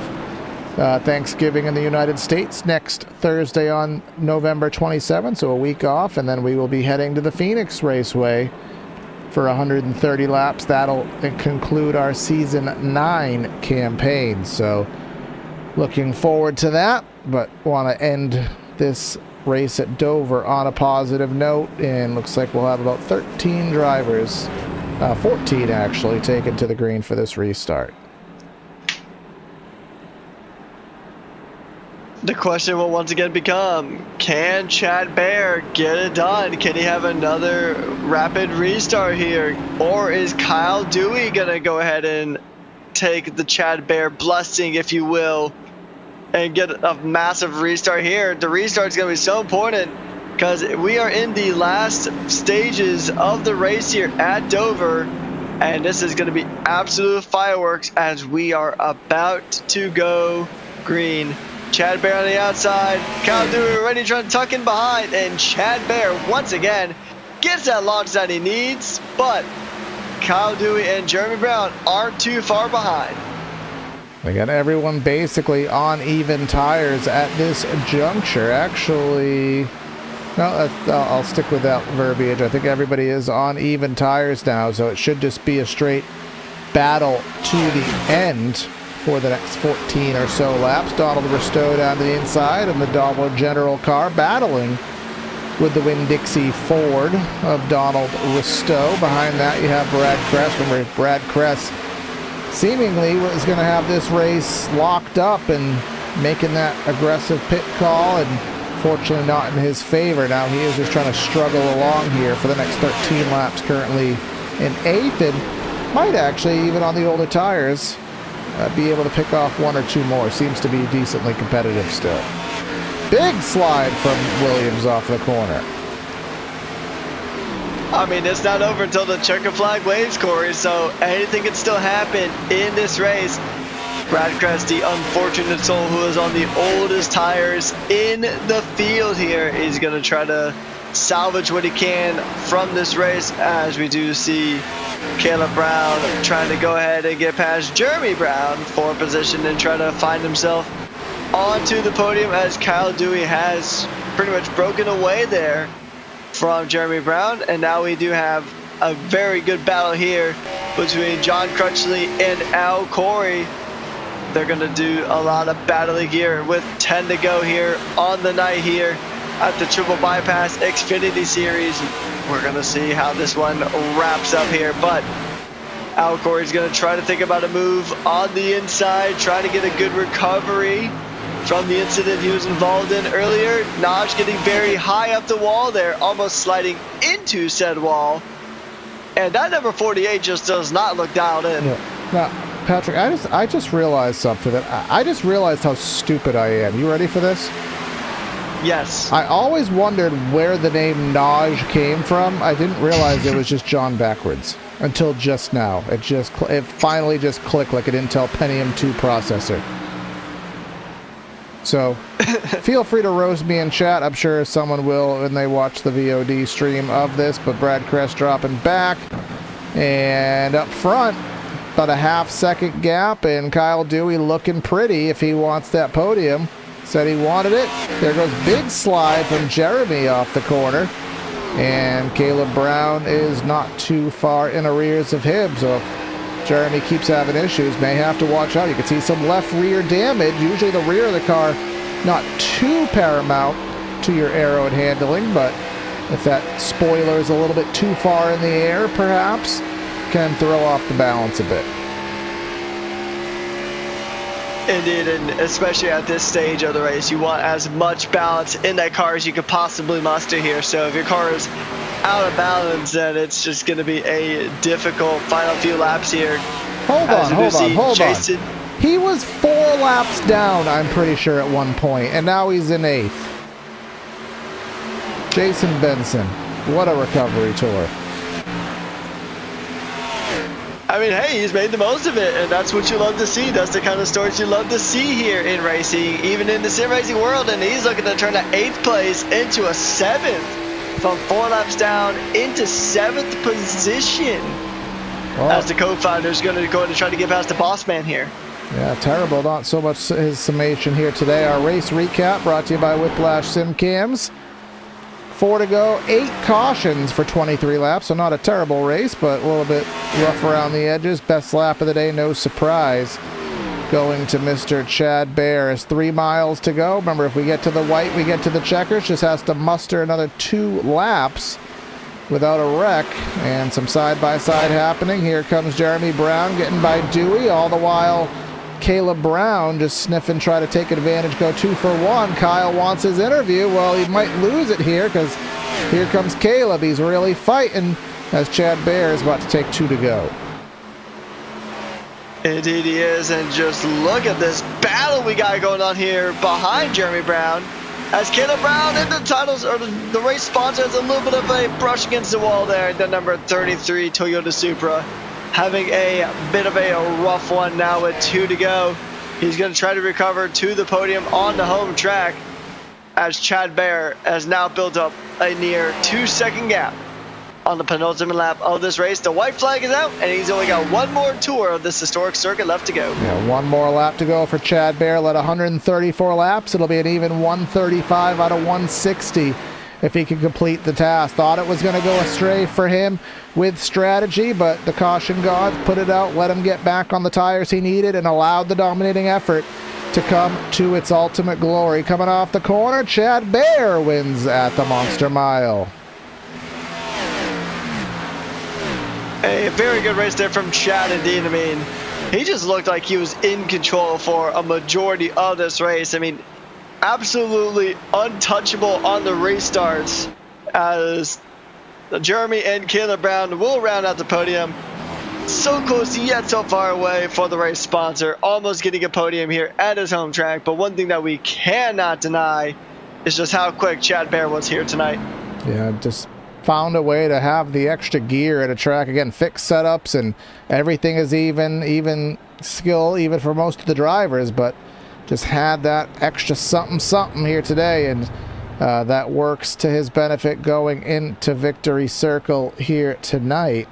S1: Thanksgiving in the United States next Thursday on November 27th, so a week off, and then we will be heading to the Phoenix Raceway for 130 laps. That'll conclude our Season 9 campaign, so looking forward to that, but want to end this race at Dover on a positive note, and looks like we'll have about 13 drivers, 14 actually, taken to the green for this restart.
S2: The question will once again become, can Chad Baer get it done? Can he have another rapid restart here? Or is Kyle Dewey going to go ahead and take the Chad Baer blessing, if you will, and get a massive restart here? The restart is going to be so important because we are in the last stages of the race here at Dover, and this is going to be absolute fireworks as we are about to go green. Chad Baer on the outside, Kyle Dewey ready trying to tuck in behind, and Chad Baer once again gets that launch that he needs, but Kyle Dewey and Jeremy Brown aren't too far behind.
S1: We got everyone basically on even tires at this juncture. Actually, no, I'll stick with that verbiage. I think everybody is on even tires now, so it should just be a straight battle to the end for the next 14 or so laps. Donald Risteau down the inside, and the Dollar General car battling with the Winn-Dixie Ford of Donald Risteau. Behind that, you have Brad Kress. Remember, Brad Kress seemingly was going to have this race locked up and making that aggressive pit call, and fortunately not in his favor. Now he is just trying to struggle along here for the next 13 laps, currently in 8th, and might actually, even on the older tires, be able to pick off one or two more. Seems to be decently competitive still. Big slide from Williams off the corner.
S2: I mean, it's not over until the checker flag waves, Corey, so anything can still happen in this race. Brad Kress, the unfortunate soul who is on the oldest tires in the field here, is going to try to salvage what he can from this race, as we do see Caleb Brown trying to go ahead and get past Jeremy Brown for position and try to find himself onto the podium, as Kyle Dewey has pretty much broken away there from Jeremy Brown. And now we do have a very good battle here between John Crutchley and Al Corey. They're going to do a lot of battling here with 10 to go here on the night here at the Triple Bypass Xfinity Series. We're going to see how this one wraps up here, but Al Corey's going to try to think about a move on the inside, try to get a good recovery from the incident he was involved in earlier. Naj getting very high up the wall there, almost sliding into said wall, And that number 48 just does not look dialed in.
S1: Yeah. Now, Patrick, I just realized something. I just realized how stupid I am. You ready for this?
S2: Yes.
S1: I always wondered where the name Naj came from. I didn't realize it was just John backwards until just now. It finally just clicked like an Intel Pentium 2 processor. So feel free to roast me in chat. I'm sure someone will when they watch the VOD stream of this. But Brad Kress dropping back. And up front, about a half-second gap. And Kyle Dewey looking pretty if he wants that podium. Said he wanted it. There goes big slide from Jeremy off the corner. And Caleb Brown is not too far in arrears of him. So if Jeremy keeps having issues, may have to watch out. You can see some left rear damage. Usually the rear of the car not too paramount to your aero and handling, but if that spoiler is a little bit too far in the air, perhaps, can throw off the balance a bit.
S2: Indeed, and especially at this stage of the race, you want as much balance in that car as you could possibly muster here. So if your car is out of balance, then it's just going to be a difficult final few laps here.
S1: Hold on. He was 4 laps down, I'm pretty sure, at one point, and now he's in 8th. Jason Benson, what a recovery tour.
S2: I mean, hey, he's made the most of it, and that's what you love to see. That's the kind of stories you love to see here in racing, even in the sim racing world. And he's looking to turn that 8th place into a 7th, from 4 laps down into 7th position. Well, as the co-founder is going to try to get past the boss man here.
S1: Yeah, terrible. Not so much his summation here today. Our race recap brought to you by Whiplash Sim Cams. 4 to go, 8 cautions for 23 laps, so not a terrible race, but a little bit rough around the edges. Best lap of the day, no surprise, going to Mr. Chad Bear. As 3 miles to go. Remember, if we get to the white, we get to the checkers. Just has to muster another 2 laps without a wreck, and some side-by-side happening. Here comes Jeremy Brown getting by Dewey, all the while Caleb Brown just sniffing, try to take advantage, go 2 for 1. Kyle wants his interview. Well, he might lose it here because here comes Caleb. He's really fighting as Chad Bear is about to take 2 to go.
S2: Indeed he is, and just look at this battle we got going on here behind Jeremy Brown. As Caleb Brown in the titles, or the race sponsor, has a little bit of a brush against the wall there. The number 33 Toyota Supra having a bit of a rough one now with 2 to go. He's going to try to recover to the podium on the home track as Chad Bear has now built up a near 2-second gap on the penultimate lap of this race. The white flag is out, and he's only got 1 more tour of this historic circuit left to go.
S1: Yeah, 1 more lap to go for Chad Bear. Led 134 laps. It'll be an even 135 out of 160 if he can complete the task. Thought it was going to go astray for him with strategy, but the caution gods put it out, let him get back on the tires he needed, and allowed the dominating effort to come to its ultimate glory. Coming off the corner, Chad Bear wins at the Monster Mile.
S2: A very good race there from Chad indeed. I mean, he just looked like he was in control for a majority of this race. I mean, absolutely untouchable on the restarts as Jeremy and Caleb Brown will round out the podium. So close yet so far away for the race sponsor, almost getting a podium here at his home track. But one thing that we cannot deny is just how quick Chad Bear was here tonight.
S1: Yeah, just found a way to have the extra gear at a track. Again, fixed setups and everything is even skill, even for most of the drivers, but just had that extra something here today, and that works to his benefit going into Victory Circle here tonight.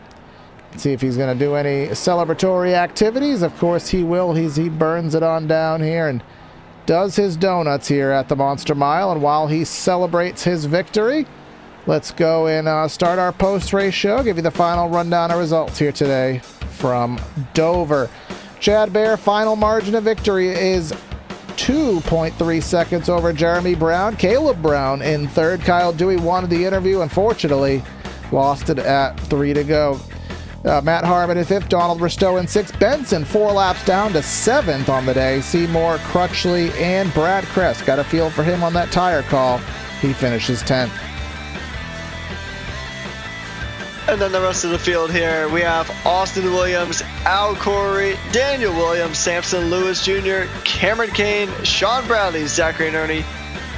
S1: Let's see if he's going to do any celebratory activities. Of course he will. He burns it on down here and does his donuts here at the Monster Mile. And while he celebrates his victory, let's go and start our post-race show. Give you the final rundown of results here today from Dover. Chad Bear, final margin of victory is 2.3 seconds over Jeremy Brown. Caleb Brown in third. Kyle Dewey wanted the interview. Unfortunately, lost it at 3 to go. Matt Harmon in fifth. Donald Ristow in sixth. Benson 4 laps down to 7th on the day. Seymour, Crutchley, and Brad Kress. Got a feel for him on that tire call. He finishes 10th.
S2: And then the rest of the field here, we have Austin Williams, Al Corey, Daniel Williams, Samson Lewis Jr., Cameron Kane, Sean Bradley, Zachary Nerney,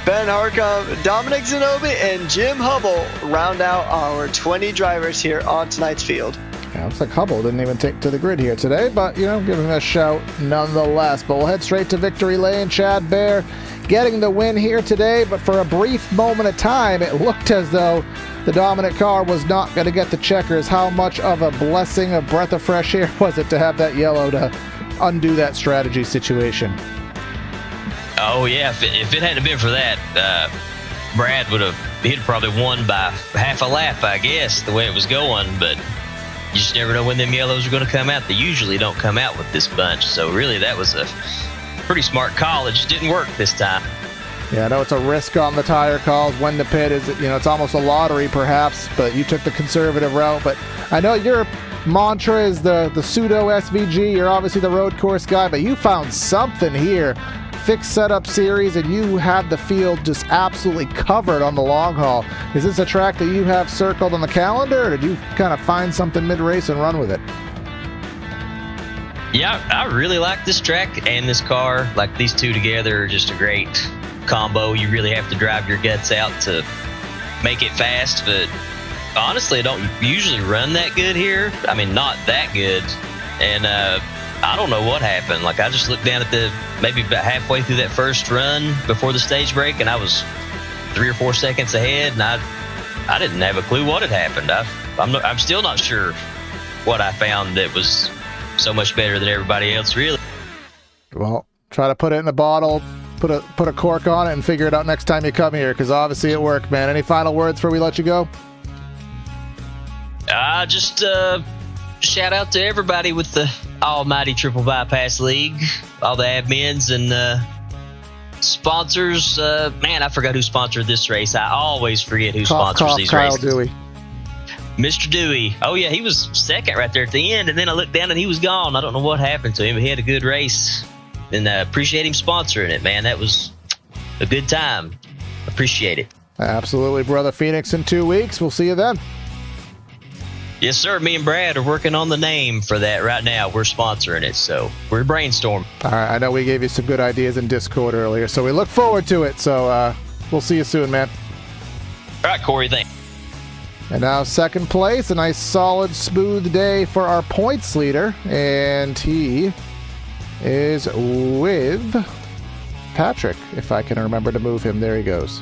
S2: Ben Harcum, Dominic Zanobi, and Jim Hubble round out our 20 drivers here on tonight's field.
S1: Yeah, looks like Hubble didn't even take to the grid here today, but, give him a shout nonetheless. But we'll head straight to victory lane. Chad Bear getting the win here today, but for a brief moment of time, it looked as though the dominant car was not going to get the checkers. How much of a blessing, a breath of fresh air was it to have that yellow to undo that strategy situation?
S4: Oh, yeah. If it hadn't been for that, Brad he'd probably won by half a lap, I guess, the way it was going. But you just never know when them yellows are going to come out. They usually don't come out with this bunch. So really, that was a pretty smart call. It just didn't work this time.
S1: Yeah, I know it's a risk on the tire calls. When to pit is, it's almost a lottery perhaps, but you took the conservative route. But I know your mantra is the pseudo SVG. You're obviously the road course guy, but you found something here. Fixed setup series, and you have the field just absolutely covered on the long haul. Is this a track that you have circled on the calendar, or did you kind of find something mid-race and run with it?
S4: Yeah, I really like this track and this car. Like, these two together are just a great combo. You really have to drive your guts out to make it fast, but honestly, I don't usually run that good here. I mean, not that good. And I don't know what happened. Like, I just looked down at maybe about halfway through that first run before the stage break, and I was 3 or 4 seconds ahead, and I didn't have a clue what had happened. I'm still not sure what I found that was so much better than everybody else, really.
S1: Well, try to put it in a bottle, put a cork on it, and figure it out next time you come here, because obviously it worked, man. Any final words before we let you go?
S4: Just shout out to everybody with the almighty Triple Bypass League, all the admins and sponsors. Man, I forgot who sponsored this race. I always forget who sponsors these
S1: Kyle
S4: races.
S1: Dewey.
S4: Mr. Dewey. Oh, yeah, he was second right there at the end, and then I looked down and he was gone. I don't know what happened to him, but he had a good race. And appreciate him sponsoring it, man. That was a good time. Appreciate it.
S1: Absolutely, brother. Phoenix in 2 weeks. We'll see you then.
S4: Yes, sir. Me and Brad are working on the name for that right now. We're sponsoring it, so we're brainstorming.
S1: All right, I know we gave you some good ideas in Discord earlier, so we look forward to it. So we'll see you soon, man.
S4: All right, Corey, thanks.
S1: And now second place, a nice solid smooth day for our points leader, and he is with Patrick, if I can remember to move him. There he goes.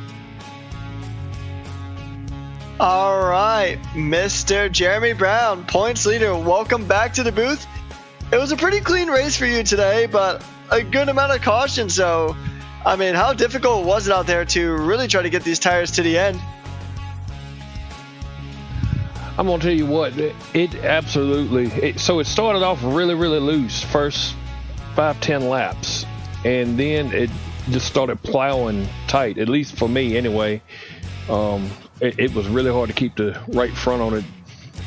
S2: All right, Mr. Jeremy Brown, points leader, welcome back to the booth. It was a pretty clean race for you today, but a good amount of caution. So, I mean, how difficult was it out there to really try to get these tires to the end?
S5: I'm going to tell you what, it absolutely, so it started off really, really loose, first 5-10 laps, and then it just started plowing tight, at least for me anyway. It was really hard to keep the right front on it.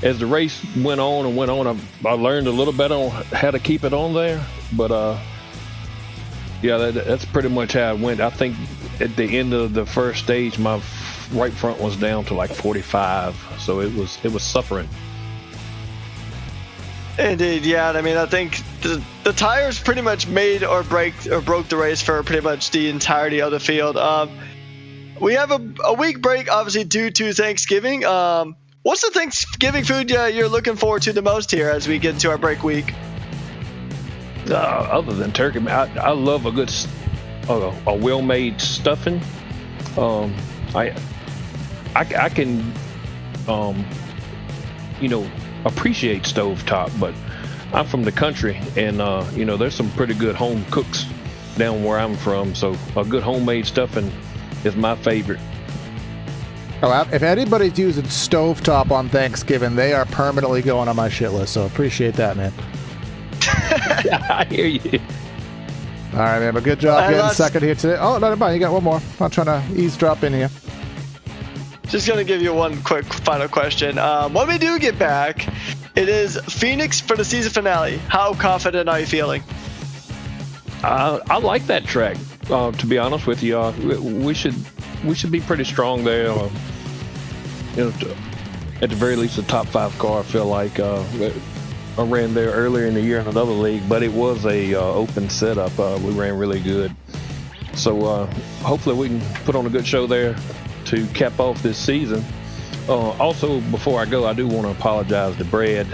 S5: As the race went on, I learned a little bit on how to keep it on there, but yeah, that's pretty much how it went. I think at the end of the first stage, my right front was down to like 45, so it was suffering.
S2: Indeed, yeah. I mean, I think the tires pretty much made or broke the race for pretty much the entirety of the field. We have a week break, obviously, due to Thanksgiving. What's the Thanksgiving food you're looking forward to the most here as we get into our break week?
S5: Other than turkey, I love a good, a well-made stuffing. I can, appreciate stovetop, but I'm from the country, and there's some pretty good home cooks down where I'm from. So a good homemade stuffing is my favorite.
S1: Oh, if anybody's using stovetop on Thanksgiving, they are permanently going on my shit list. So appreciate that, man.
S5: I hear you.
S1: All right, man. But good job getting second here today. Oh, no, you got one more. I'm not trying to eavesdrop in here.
S2: Just going to give you one quick final question. When we do get back, it is Phoenix for the season finale. How confident are you feeling?
S5: I like that track. To be honest with you, we should be pretty strong there. at the very least a top 5 car. I feel like I ran there earlier in the year in another league, but it was a open setup. We ran really good. So hopefully we can put on a good show there to cap off this season. Also, before I go, I do want to apologize to Brad.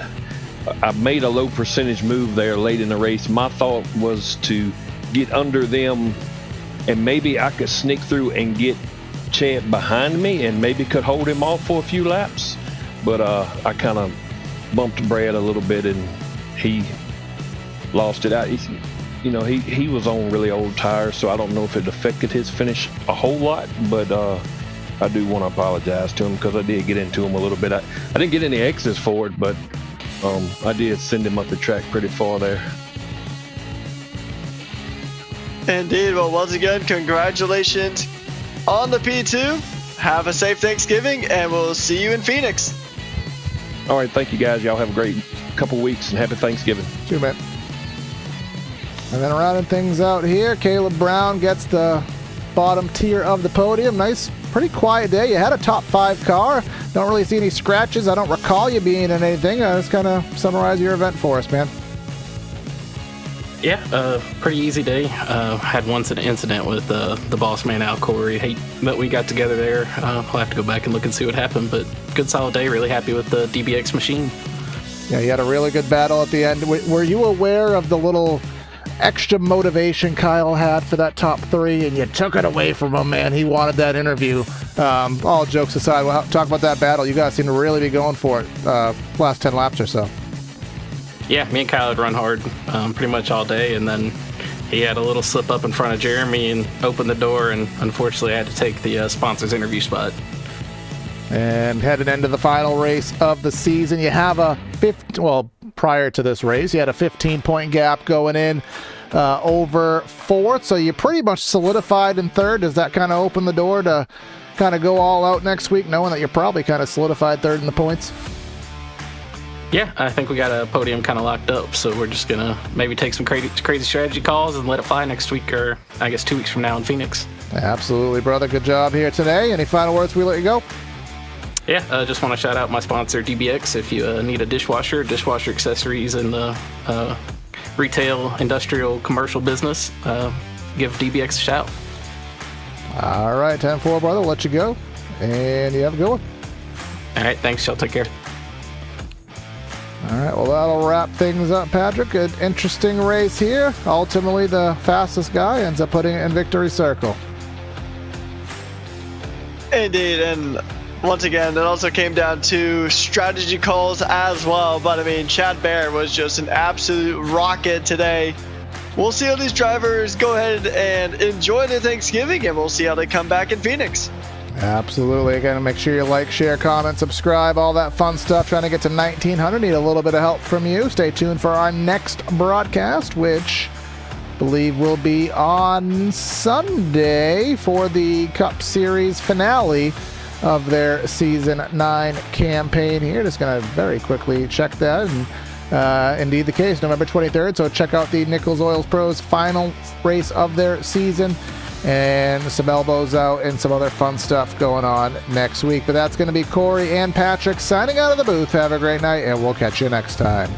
S5: I made a low percentage move there late in the race. My thought was to get under them, and maybe I could sneak through and get Chad behind me and maybe could hold him off for a few laps. But I kind of bumped Brad a little bit, and he lost it out. He was on really old tires, so I don't know if it affected his finish a whole lot, but I do want to apologize to him because I did get into him a little bit. I didn't get any X's for it, but I did send him up the track pretty far there.
S2: Indeed. Well, once again, congratulations on the P2. Have a safe Thanksgiving, and we'll see you in Phoenix.
S5: All right, thank you guys. Y'all have a great couple weeks, and happy Thanksgiving.
S1: See you, man. And then rounding things out here, Caleb Brown gets the bottom tier of the podium. Nice, pretty quiet day. You had a top 5 car. Don't really see any scratches. I don't recall you being in anything. Just kind of summarize your event for us, man.
S6: Yeah, pretty easy day. Had one incident with the boss man, Al Corey. Hate that we got together there. I'll have to go back and look and see what happened, but good solid day. Really happy with the DBX machine.
S1: Yeah, you had a really good battle at the end. Were you aware of the little extra motivation Kyle had for that top 3, and you took it away from him, man? He wanted that interview. All jokes aside, we'll talk about that battle. You guys seem to really be going for it last 10 laps or so.
S6: Yeah, me and Kyle had run hard pretty much all day, and then he had a little slip up in front of Jeremy and opened the door, and unfortunately I had to take the sponsor's interview spot.
S1: And headed into the final race of the season, you have prior to this race, you had a 15-point gap going in over 4th, so you pretty much solidified in 3rd. Does that kind of open the door to kind of go all out next week, knowing that you're probably kind of solidified 3rd in the points?
S6: Yeah, I think we got a podium kind of locked up, so we're just going to maybe take some crazy strategy calls and let it fly next week, or I guess 2 weeks from now in Phoenix. Absolutely,
S1: brother. Good job here today. Any final words before we let you go?
S6: Yeah, just want to shout out my sponsor, DBX. If you need a dishwasher accessories in the retail, industrial, commercial business, give DBX a shout.
S1: All right, 10-4, brother. We'll let you go, and you have a good one.
S6: All right, thanks. Y'all take care.
S1: All right, well, that'll wrap things up, Patrick. An interesting race here. Ultimately, the fastest guy ends up putting it in victory circle.
S2: Indeed, and once again, it also came down to strategy calls as well. But I mean, Chad Baer was just an absolute rocket today. We'll see how these drivers go ahead and enjoy their Thanksgiving, and we'll see how they come back in Phoenix.
S1: Absolutely. Again, make sure you like, share, comment, subscribe, all that fun stuff. Trying to get to 1,900. Need a little bit of help from you. Stay tuned for our next broadcast, which I believe will be on Sunday for the Cup Series finale of their Season 9 campaign here. Just going to very quickly check that. And indeed the case, November 23rd. So check out the Nichols Oils Pros final race of their season. And some elbows out and some other fun stuff going on next week. But that's going to be Corey and Patrick signing out of the booth. Have a great night, and we'll catch you next time.